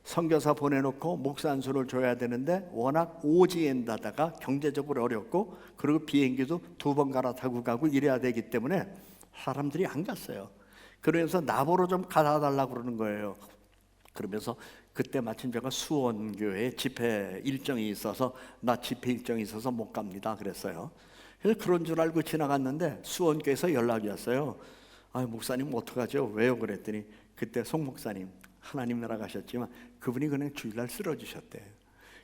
선교사 보내놓고 목사 안수를 줘야 되는데 워낙 오지엔다다가 경제적으로 어렵고, 그리고 비행기도 2번 갈아타고 가고 이래야 되기 때문에 사람들이 안 갔어요. 그래서 나보러 좀 가다 달라고 그러는 거예요. 그러면서 그때 마침 제가 수원교회 집회 일정이 있어서 나 집회 일정이 있어서 못 갑니다 그랬어요. 그래서 그런 줄 알고 지나갔는데 수원교회에서 연락이 왔어요. 아, 목사님 어떡하죠? 왜요? 그랬더니 그때 송 목사님 하나님 나라 가셨지만 그분이 그냥 주일날 쓰러지셨대요.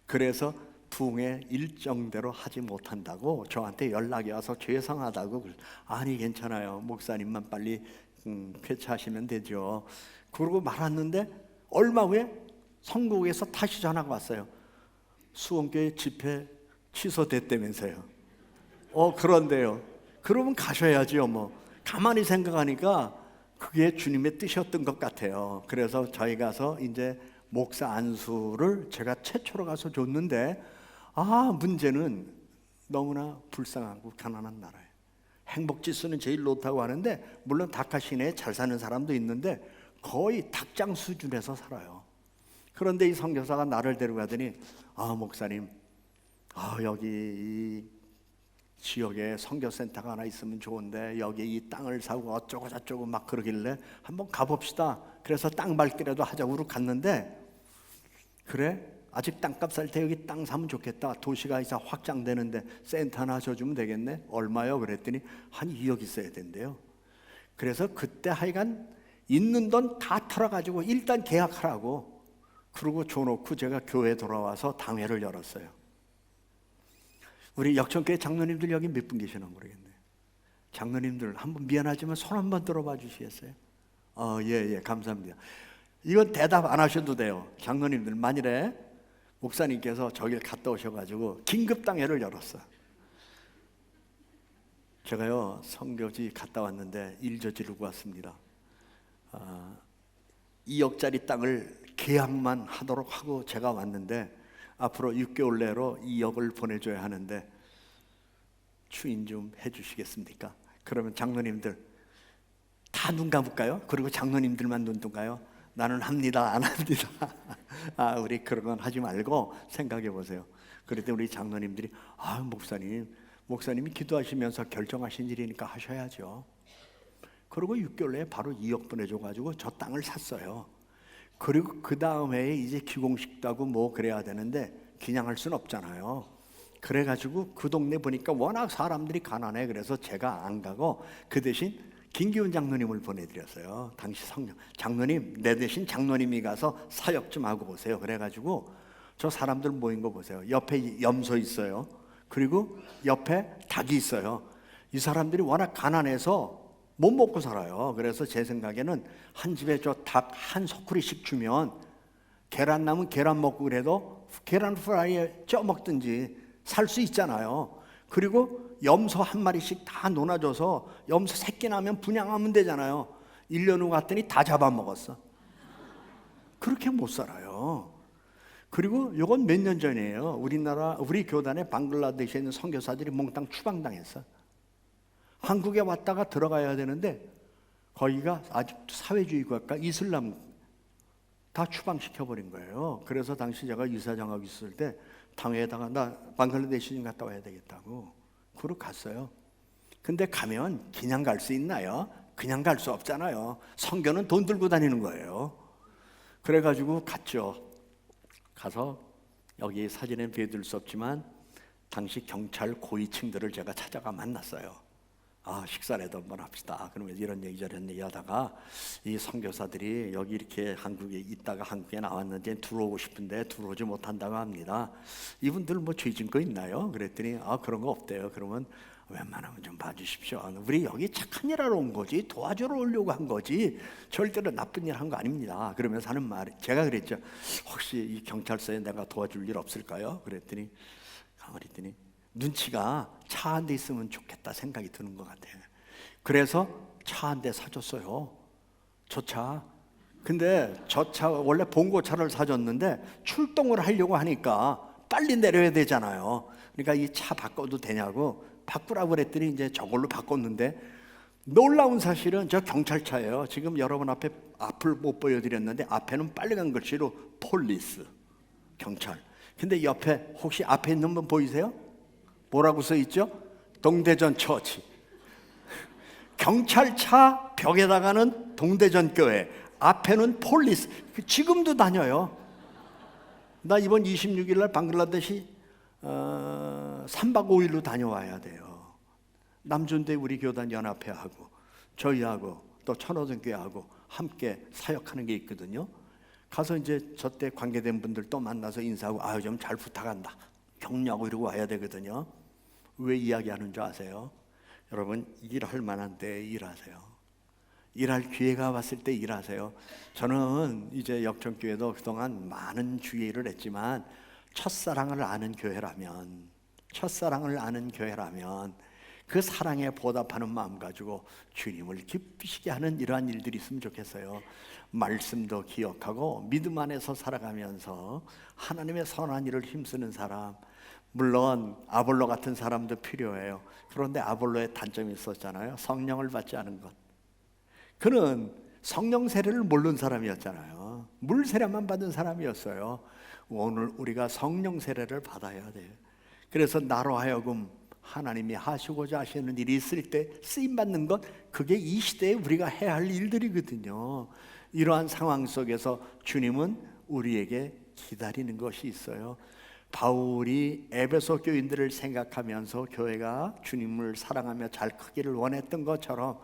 그래서 부흥회 일정대로 하지 못한다고 저한테 연락이 와서 죄송하다고. 아니 괜찮아요, 목사님만 빨리 쾌차하시면 되죠. 그러고 말았는데 얼마 후에 성국에서 다시 전화가 왔어요. 수원교회 집회 취소됐다면서요. 그런데요. 그러면 가셔야지요. 뭐 가만히 생각하니까 그게 주님의 뜻이었던 것 같아요. 그래서 저희 가서 이제 목사 안수를 제가 최초로 가서 줬는데, 문제는 너무나 불쌍하고 가난한 나라예요. 행복지수는 제일 높다고 하는데, 물론 다카 시내에 잘 사는 사람도 있는데 거의 닭장 수준에서 살아요. 그런데 이 선교사가 나를 데려가더니, 목사님, 여기 이 지역에 선교센터가 하나 있으면 좋은데 여기 이 땅을 사고 어쩌고 저쩌고 막 그러길래 한번 가봅시다. 그래서 땅 밟기라도 하자고 갔는데, 그래? 아직 땅값 살 때 여기 땅 사면 좋겠다. 도시가 이제 확장되는데 센터 하나 줘주면 되겠네. 얼마요? 그랬더니 한 2억 있어야 된대요. 그래서 그때 하여간 있는 돈 다 털어가지고 일단 계약하라고 그러고 줘놓고 제가 교회 돌아와서 당회를 열었어요. 우리 역청교회 장로님들 여기 몇 분 계시나 모르겠네요. 장로님들 한번 미안하지만 손 한번 들어봐 주시겠어요? 예, 감사합니다. 이건 대답 안 하셔도 돼요. 장로님들 만일에 목사님께서 저길 갔다 오셔가지고 긴급 당회를 열었어요. 제가요 선교지 갔다 왔는데 일 저지르고 왔습니다. 2억짜리 땅을 계약만 하도록 하고 제가 왔는데 앞으로 6개월 내로 2억을 보내줘야 하는데 추인 좀 해주시겠습니까? 그러면 장로님들 다 눈 감을까요? 그리고 장로님들만 눈 뜬가요? 나는 합니다, 안 합니다. 우리 그런 건 하지 말고 생각해 보세요. 그랬더니 우리 장로님들이 목사님이 기도하시면서 결정하신 일이니까 하셔야죠. 그리고 6개월 내에 바로 2억 보내줘가지고 저 땅을 샀어요. 그리고 그 다음 해에 이제 기공식도 하고 뭐 그래야 되는데 기냥할 순 없잖아요. 그래가지고 그 동네 보니까 워낙 사람들이 가난해. 그래서 제가 안 가고 그 대신 김기훈 장로님을 보내드렸어요. 당시 성령 장로님, 내 대신 장로님이 가서 사역 좀 하고 오세요. 그래가지고 저 사람들 모인 거 보세요. 옆에 염소 있어요. 그리고 옆에 닭이 있어요. 이 사람들이 워낙 가난해서 못 먹고 살아요. 그래서 제 생각에는 한 집에 저 닭 한 소쿠리씩 주면 계란 남은 계란 먹고 그래도 계란 프라이에 쪄 먹든지 살 수 있잖아요. 그리고 염소 한 마리씩 다 논아줘서 염소 새끼 나면 분양하면 되잖아요. 1년 후 갔더니 다 잡아먹었어. 그렇게 못 살아요. 그리고 이건 몇 년 전이에요. 우리 교단에 방글라데시에 있는 선교사들이 몽땅 추방당했어. 한국에 왔다가 들어가야 되는데 거기가 아직도 사회주의 국가, 이슬람 다 추방시켜버린 거예요. 그래서 당시 제가 이사장하고 있을 때 당회에다가 나 방글라데시 좀 갔다 와야 되겠다고 그러고 갔어요. 근데 가면 그냥 갈 수 있나요? 그냥 갈 수 없잖아요. 선교는 돈 들고 다니는 거예요. 그래가지고 갔죠. 가서 여기 사진에 비해둘 수 없지만 당시 경찰 고위층들을 제가 찾아가 만났어요. 식사라도 한번 합시다. 그러면 이런 얘기 저런 얘기 하다가 이 선교사들이 여기 이렇게 한국에 있다가 한국에 나왔는데 들어오고 싶은데 들어오지 못한다고 합니다. 이분들 뭐 죄 진 거 있나요? 그랬더니 그런 거 없대요. 그러면 웬만하면 좀 봐주십시오. 우리 여기 착한 일 하러 온 거지, 도와주러 오려고 한 거지 절대로 나쁜 일 한 거 아닙니다. 그러면서 하는 말이, 제가 그랬죠. 혹시 이 경찰서에 내가 도와줄 일 없을까요? 그랬더니 가만히 있더니 눈치가 차 한 대 있으면 좋겠다 생각이 드는 것 같아요. 그래서 차 한 대 사줬어요. 저 차. 근데 저 차 원래 봉고차를 사줬는데 출동을 하려고 하니까 빨리 내려야 되잖아요. 그러니까 이 차 바꿔도 되냐고 바꾸라고 그랬더니 이제 저걸로 바꿨는데, 놀라운 사실은 저 경찰차예요. 지금 여러분 앞을 못 보여드렸는데 앞에는 빨간 글씨로 폴리스, 경찰. 근데 옆에 혹시 앞에 있는 분 보이세요? 뭐라고 써 있죠? 동대전 처치. 경찰차 벽에다가는 동대전 교회, 앞에는 폴리스. 지금도 다녀요. 나 이번 26일 날 방글라데시 3박 5일로 다녀와야 돼요. 남준대 우리 교단 연합회하고 저희하고 또 천호동교회하고 함께 사역하는 게 있거든요. 가서 이제 저때 관계된 분들 또 만나서 인사하고 좀 잘 부탁한다, 격려하고 이러고 와야 되거든요. 왜 이야기하는 줄 아세요? 여러분, 일할 만한 때 일하세요. 일할 기회가 왔을 때 일하세요. 저는 이제 역전교회도 그동안 많은 주의를 했지만 첫사랑을 아는 교회라면 그 사랑에 보답하는 마음 가지고 주님을 기쁘시게 하는 이러한 일들이 있으면 좋겠어요. 말씀도 기억하고 믿음 안에서 살아가면서 하나님의 선한 일을 힘쓰는 사람, 물론 아볼로 같은 사람도 필요해요. 그런데 아볼로의 단점이 있었잖아요. 성령을 받지 않은 것. 그는 성령 세례를 모르는 사람이었잖아요. 물 세례만 받은 사람이었어요. 오늘 우리가 성령 세례를 받아야 돼요. 그래서 나로 하여금 하나님이 하시고자 하시는 일이 있을 때 쓰임 받는 것, 그게 이 시대에 우리가 해야 할 일들이거든요. 이러한 상황 속에서 주님은 우리에게 기다리는 것이 있어요. 바울이 에베소 교인들을 생각하면서 교회가 주님을 사랑하며 잘 크기를 원했던 것처럼,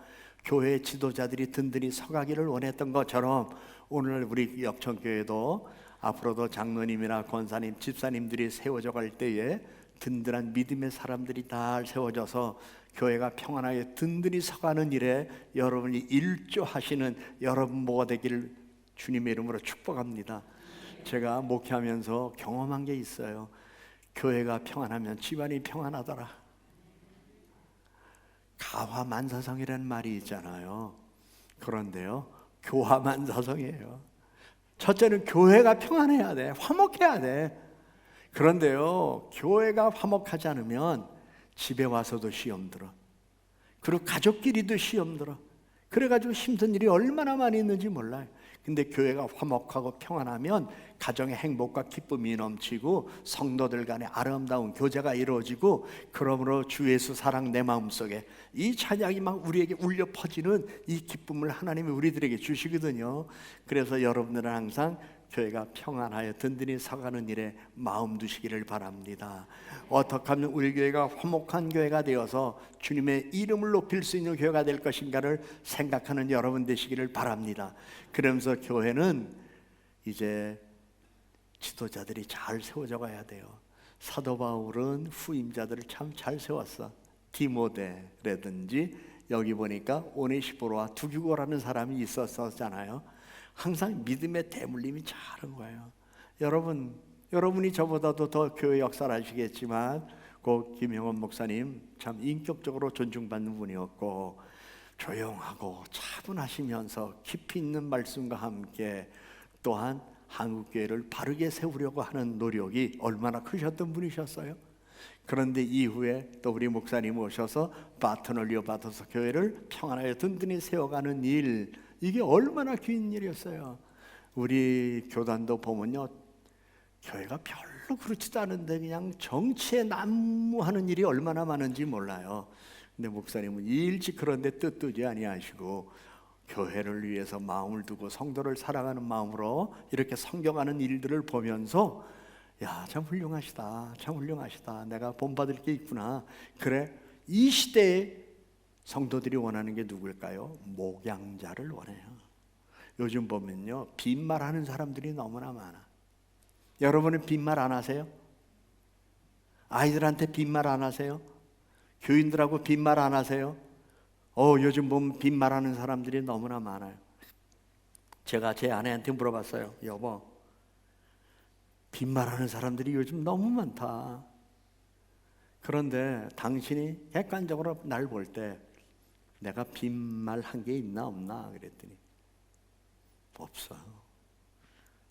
교회 지도자들이 든든히 서가기를 원했던 것처럼, 오늘 우리 역천교회도 앞으로도 장로님이나 권사님, 집사님들이 세워져 갈 때에 든든한 믿음의 사람들이 다 세워져서 교회가 평안하게 든든히 서가는 일에 여러분이 일조하시는 여러분 모가 되기를 주님의 이름으로 축복합니다. 제가 목회하면서 경험한 게 있어요. 교회가 평안하면 집안이 평안하더라. 가화만사성이라는 말이 있잖아요. 그런데요, 교화만사성이에요. 첫째는 교회가 평안해야 돼, 화목해야 돼. 그런데요, 교회가 화목하지 않으면 집에 와서도 시험 들어. 그리고 가족끼리도 시험 들어. 그래가지고 힘든 일이 얼마나 많이 있는지 몰라요. 근데 교회가 화목하고 평안하면 가정의 행복과 기쁨이 넘치고 성도들 간에 아름다운 교제가 이루어지고, 그러므로 주 예수 사랑 내 마음속에 이 찬양이 막 우리에게 울려 퍼지는 이 기쁨을 하나님이 우리들에게 주시거든요. 그래서 여러분들은 항상 교회가 평안하여 든든히 서가는 일에 마음 두시기를 바랍니다. 어떻게 하면 우리 교회가 화목한 교회가 되어서 주님의 이름을 높일 수 있는 교회가 될 것인가를 생각하는 여러분 되시기를 바랍니다. 그러면서 교회는 이제 지도자들이 잘 세워져 가야 돼요. 사도 바울은 후임자들을 참 잘 세웠어. 디모데라든지 여기 보니까 오네시포로와 두기고라는 사람이 있었잖아요. 항상 믿음의 대물림이 잘한 거예요. 여러분이 저보다도 더 교회 역사를 아시겠지만 그 김영원 목사님 참 인격적으로 존중받는 분이었고, 조용하고 차분하시면서 깊이 있는 말씀과 함께 또한 한국교회를 바르게 세우려고 하는 노력이 얼마나 크셨던 분이셨어요. 그런데 이후에 또 우리 목사님 오셔서 바톤을 이어받아서 교회를 평안하게 든든히 세워가는 일, 이게 얼마나 긴 일이었어요. 우리 교단도 보면요, 교회가 별로 그렇지도 않은데 그냥 정치에 난무하는 일이 얼마나 많은지 몰라요. 근데 목사님은 일찍 그런데 뜻두지 아니하시고 교회를 위해서 마음을 두고 성도를 사랑하는 마음으로 이렇게 섬겨가는 일들을 보면서 참 훌륭하시다, 참 훌륭하시다, 내가 본받을 게 있구나. 그래, 이 시대에 성도들이 원하는 게 누굴까요? 목양자를 원해요. 요즘 보면요, 빈말하는 사람들이 너무나 많아. 여러분은 빈말 안 하세요? 아이들한테 빈말 안 하세요? 교인들하고 빈말 안 하세요? 요즘 보면 빈말하는 사람들이 너무나 많아요. 제가 제 아내한테 물어봤어요. 여보, 빈말하는 사람들이 요즘 너무 많다. 그런데 당신이 객관적으로 날 볼 때 내가 빈말한 게 있나 없나 그랬더니 없어.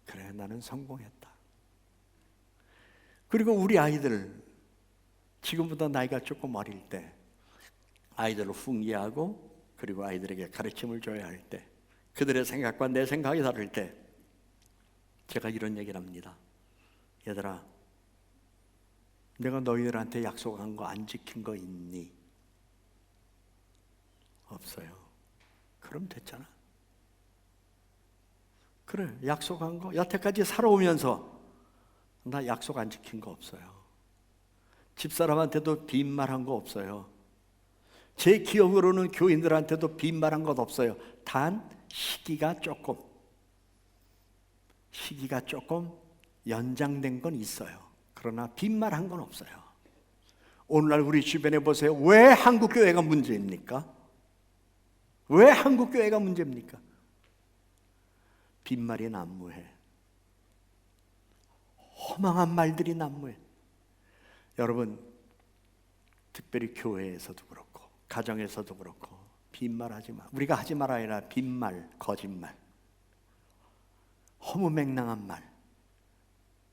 그래, 나는 성공했다. 그리고 우리 아이들, 지금보다 나이가 조금 어릴 때 아이들을 훈계하고 그리고 아이들에게 가르침을 줘야 할 때, 그들의 생각과 내 생각이 다를 때 제가 이런 얘기를 합니다. 얘들아, 내가 너희들한테 약속한 거 안 지킨 거 있니? 없어요. 그럼 됐잖아. 그래, 약속한 거 여태까지 살아오면서 나 약속 안 지킨 거 없어요. 집사람한테도 빈말한 거 없어요. 제 기억으로는 교인들한테도 빈말한 것 없어요. 단 시기가 조금 연장된 건 있어요. 그러나 빈말한 건 없어요. 오늘날 우리 주변에 보세요. 왜 한국 교회가 문제입니까? 왜 한국 교회가 문제입니까? 빈말이 난무해. 허망한 말들이 난무해. 여러분, 특별히 교회에서도 그렇고 가정에서도 그렇고 빈말하지 마. 우리가 하지 말아야 아니라 빈말, 거짓말, 허무맹랑한 말,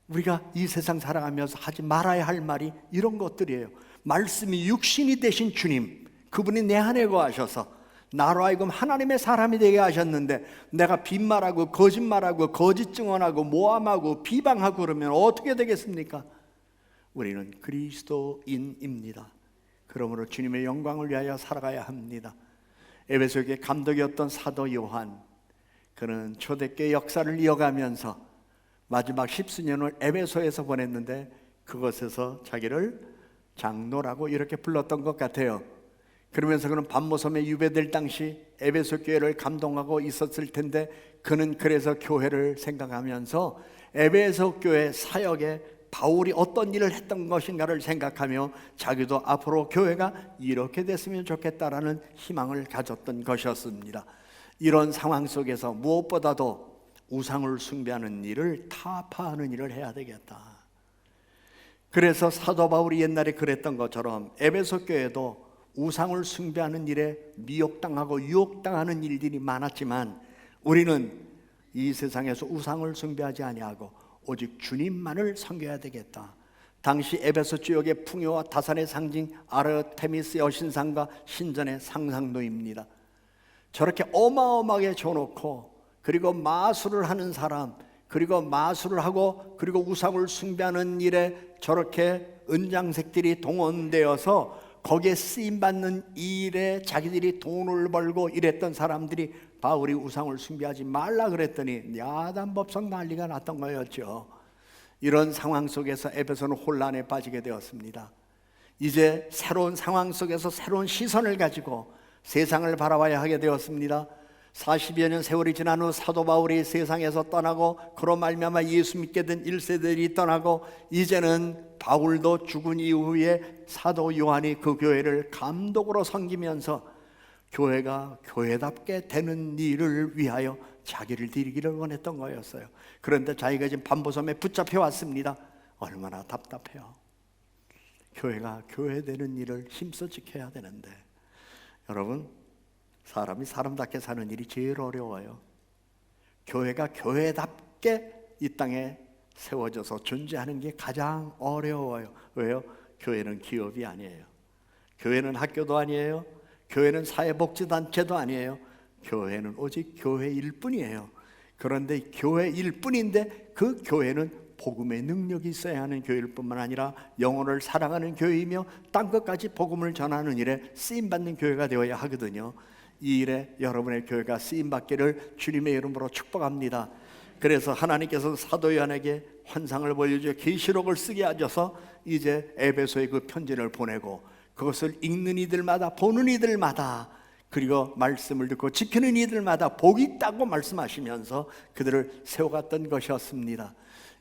우리가 이 세상 살아가면서 하지 말아야 할 말이 이런 것들이에요. 말씀이 육신이 되신 주님, 그분이 내 안에 거하셔서 나로 하여금 하나님의 사람이 되게 하셨는데 내가 빈말하고 거짓말하고 거짓 증언하고 모함하고 비방하고 그러면 어떻게 되겠습니까? 우리는 그리스도인입니다. 그러므로 주님의 영광을 위하여 살아가야 합니다. 에베소교회 감독이었던 사도 요한, 그는 초대교회 역사를 이어가면서 마지막 10수년을 에베소에서 보냈는데 그것에서 자기를 장로라고 이렇게 불렀던 것 같아요. 그러면서 그는 반모섬에 유배될 당시 에베소 교회를 감동하고 있었을 텐데 그는 그래서 교회를 생각하면서 에베소 교회 사역에 바울이 어떤 일을 했던 것인가를 생각하며 자기도 앞으로 교회가 이렇게 됐으면 좋겠다라는 희망을 가졌던 것이었습니다. 이런 상황 속에서 무엇보다도 우상을 숭배하는 일을 타파하는 일을 해야 되겠다. 그래서 사도 바울이 옛날에 그랬던 것처럼 에베소 교회도 우상을 숭배하는 일에 미혹당하고 유혹당하는 일들이 많았지만 우리는 이 세상에서 우상을 숭배하지 아니하고 오직 주님만을 섬겨야 되겠다. 당시 에베소 지역의 풍요와 다산의 상징 아르테미스 여신상과 신전의 상상도입니다. 저렇게 어마어마하게 줘놓고 그리고 마술을 하는 사람, 그리고 마술을 하고 그리고 우상을 숭배하는 일에 저렇게 은장색들이 동원되어서 거기에 쓰임받는 일에 자기들이 돈을 벌고 이랬던 사람들이 바울이 우상을 숭배하지 말라 그랬더니 야단법석 난리가 났던 거였죠. 이런 상황 속에서 에베소는 혼란에 빠지게 되었습니다. 이제 새로운 상황 속에서 새로운 시선을 가지고 세상을 바라봐야 하게 되었습니다. 40여 년 세월이 지난 후 사도 바울이 세상에서 떠나고 그로 말미암아 예수 믿게 된 1세들이 떠나고 이제는 바울도 죽은 이후에 사도 요한이 그 교회를 감독으로 섬기면서 교회가 교회답게 되는 일을 위하여 자기를 드리기를 원했던 거였어요. 그런데 자기가 지금 반보섬에 붙잡혀 왔습니다. 얼마나 답답해요. 교회가 교회되는 일을 힘써 지켜야 되는데 여러분, 사람이 사람답게 사는 일이 제일 어려워요. 교회가 교회답게 이 땅에 세워져서 존재하는 게 가장 어려워요. 왜요? 교회는 기업이 아니에요. 교회는 학교도 아니에요. 교회는 사회복지단체도 아니에요. 교회는 오직 교회일 뿐이에요. 그런데 교회일 뿐인데 그 교회는 복음의 능력이 있어야 하는 교회일 뿐만 아니라 영혼을 사랑하는 교회이며 땅끝까지 복음을 전하는 일에 쓰임받는 교회가 되어야 하거든요. 이 일에 여러분의 교회가 쓰임받기를 주님의 이름으로 축복합니다. 그래서 하나님께서 사도 요한에게 환상을 보여주어 계시록을 쓰게 하셔서 이제 에베소에 그 편지를 보내고 그것을 읽는 이들마다, 보는 이들마다, 그리고 말씀을 듣고 지키는 이들마다 복이 있다고 말씀하시면서 그들을 세워갔던 것이었습니다.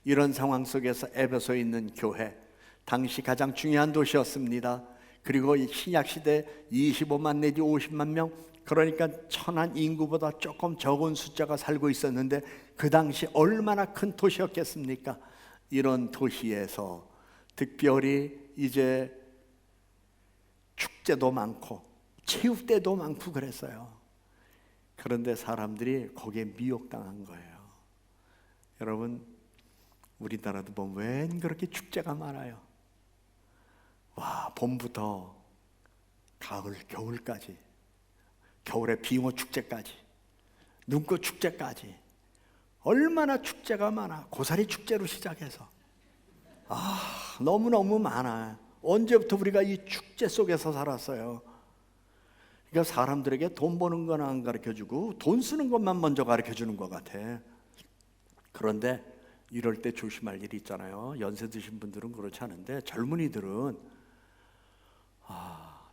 이런 상황 속에서 에베소에 있는 교회, 당시 가장 중요한 도시였습니다. 그리고 신약시대 25만 내지 50만 명, 그러니까 천한 인구보다 조금 적은 숫자가 살고 있었는데 그 당시 얼마나 큰 도시였겠습니까? 이런 도시에서 특별히 이제 축제도 많고 체육대도 많고 그랬어요. 그런데 사람들이 거기에 미혹당한 거예요. 여러분, 우리나라도 보면 웬 그렇게 축제가 많아요. 와, 봄부터 가을, 겨울까지, 겨울에 빙어 축제까지, 눈꽃 축제까지, 얼마나 축제가 많아. 고사리 축제로 시작해서 너무너무 많아요. 언제부터 우리가 이 축제 속에서 살았어요. 그러니까 사람들에게 돈 버는 건 안 가르쳐주고 돈 쓰는 것만 먼저 가르쳐주는 것 같아. 그런데 이럴 때 조심할 일이 있잖아요. 연세 드신 분들은 그렇지 않은데 젊은이들은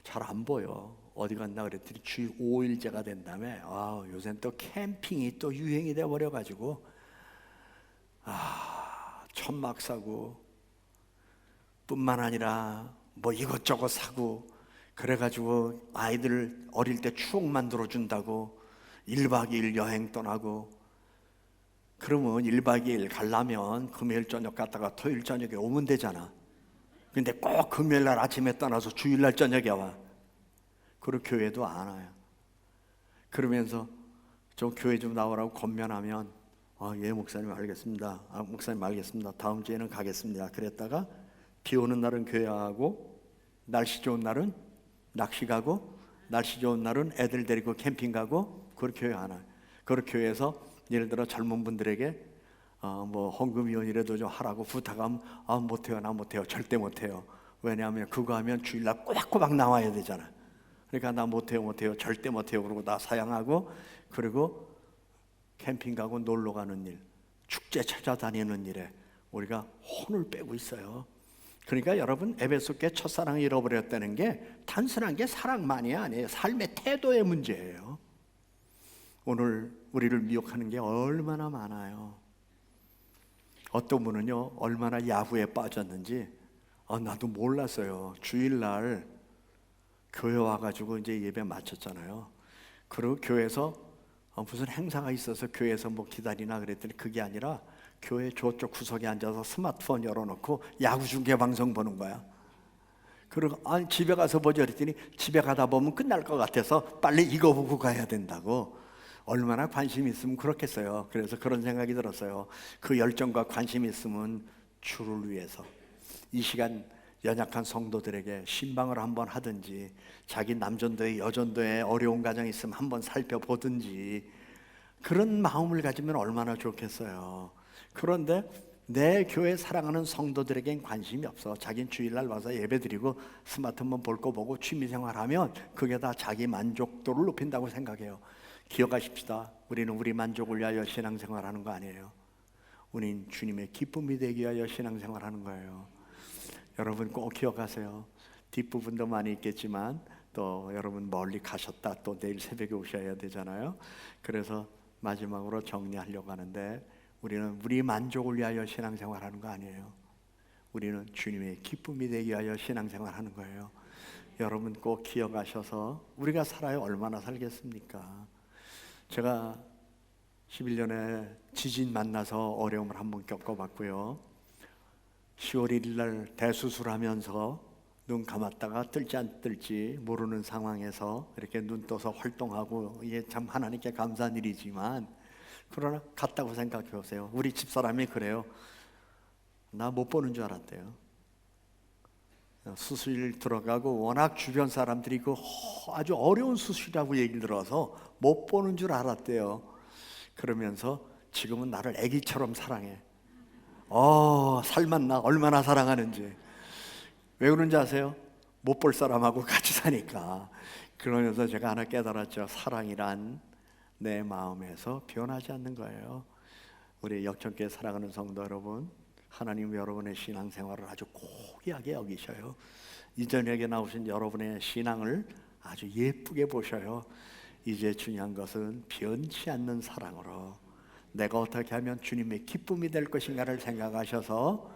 잘 안 보여. 어디 갔나 그랬더니 주 5일제가 된 다음에 요새는 또 캠핑이 또 유행이 돼버려가지고 천막 사고 뿐만 아니라 뭐 이것저것 사고 그래가지고 아이들 어릴 때 추억 만들어준다고 1박 2일 여행 떠나고, 그러면 1박 2일 가려면 금요일 저녁 갔다가 토요일 저녁에 오면 되잖아. 근데 꼭 금요일 날 아침에 떠나서 주일 날 저녁에 와. 그리고 교회도 안 와요. 그러면서 좀 교회 좀 나오라고 권면하면 예 목사님 알겠습니다. 목사님 알겠습니다. 다음 주에는 가겠습니다. 그랬다가 비 오는 날은 교회 가고, 날씨 좋은 날은 낚시 가고, 날씨 좋은 날은 애들 데리고 캠핑 가고, 그렇게 교회 안 와요. 그렇게 교회에서 예를 들어 젊은 분들에게 뭐 헌금위원이라도 좀 하라고 부탁하면 못해요, 나 못해요, 절대 못해요. 왜냐하면 그거 하면 주일날 꼬박꼬박 나와야 되잖아. 그러니까 나 못해요, 절대 못해요. 그러고 나 사양하고, 그리고 캠핑 가고 놀러 가는 일, 축제 찾아다니는 일에 우리가 혼을 빼고 있어요. 그러니까 여러분, 에베소 교회 첫사랑을 잃어버렸다는 게 단순한 게 사랑만이 아니에요. 삶의 태도의 문제예요. 오늘 우리를 미혹하는 게 얼마나 많아요. 어떤 분은요, 얼마나 야후에 빠졌는지 나도 몰랐어요. 주일날 교회 와가지고 이제 예배 마쳤잖아요. 그리고 교회에서 무슨 행사가 있어서 교회에서 뭐 기다리나 그랬더니 그게 아니라 교회 저쪽 구석에 앉아서 스마트폰 열어놓고 야구 중계 방송 보는 거야. 그리고 집에 가서 보자 그랬더니 집에 가다 보면 끝날 것 같아서 빨리 이거 보고 가야 된다고. 얼마나 관심이 있으면 그렇겠어요. 그래서 그런 생각이 들었어요. 그 열정과 관심이 있으면 주를 위해서 이 시간 연약한 성도들에게 신방을 한번 하든지, 자기 남전도에 여전도에 어려운 가정이 있으면 한번 살펴보든지, 그런 마음을 가지면 얼마나 좋겠어요. 그런데 내 교회 사랑하는 성도들에겐 관심이 없어. 자기는 주일날 와서 예배드리고 스마트폰 볼 거 보고 취미생활하면 그게 다 자기 만족도를 높인다고 생각해요. 기억하십시다. 우리는 우리 만족을 위하여 신앙생활하는 거 아니에요. 우린 주님의 기쁨이 되기 위하여 신앙생활하는 거예요. 여러분 꼭 기억하세요. 뒷부분도 많이 있겠지만 또 여러분 멀리 가셨다 또 내일 새벽에 오셔야 되잖아요. 그래서 마지막으로 정리하려고 하는데, 우리는 우리 만족을 위하여 신앙생활하는 거 아니에요. 우리는 주님의 기쁨이 되기 위하여 신앙생활하는 거예요. 여러분 꼭 기억하셔서, 우리가 살아야 얼마나 살겠습니까? 제가 11년에 지진 만나서 어려움을 한번 겪어봤고요. 10월 1일 날 대수술하면서 눈 감았다가 뜰지 안 뜰지 모르는 상황에서 이렇게 눈 떠서 활동하고, 이게 참 하나님께 감사한 일이지만, 그러나 같다고 생각해 보세요. 우리 집사람이 그래요. 나 못 보는 줄 알았대요. 수술 들어가고 워낙 주변 사람들이 그 아주 어려운 수술이라고 얘기를 들어서 못 보는 줄 알았대요. 그러면서 지금은 나를 아기처럼 사랑해. 살만 나 얼마나 사랑하는지. 왜 그런지 아세요? 못 볼 사람하고 같이 사니까. 그러면서 제가 하나 깨달았죠. 사랑이란 내 마음에서 변하지 않는 거예요. 우리 역전교회 사랑하는 성도 여러분, 하나님 여러분의 신앙생활을 아주 고귀하게 여기셔요. 이 저녁에 나오신 여러분의 신앙을 아주 예쁘게 보셔요. 이제 중요한 것은 변치 않는 사랑으로 내가 어떻게 하면 주님의 기쁨이 될 것인가를 생각하셔서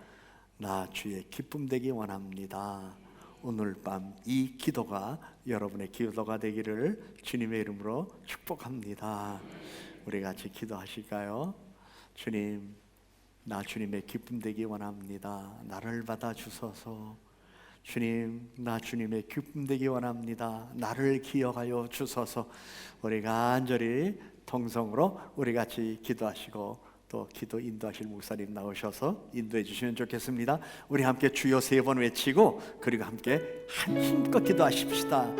나 주의 기쁨 되기 원합니다. 오늘 밤 이 기도가 여러분의 기도가 되기를 주님의 이름으로 축복합니다. 우리 같이 기도하실까요? 주님, 나 주님의 기쁨 되기 원합니다. 나를 받아주소서. 주님, 나 주님의 기쁨 되기 원합니다. 나를 기억하여 주소서. 우리 간절히 통성으로 우리 같이 기도하시고 또 기도 인도하실 목사님 나오셔서 인도해 주시면 좋겠습니다. 우리 함께 주여 3번 외치고 그리고 함께 한 힘껏 기도하십시다.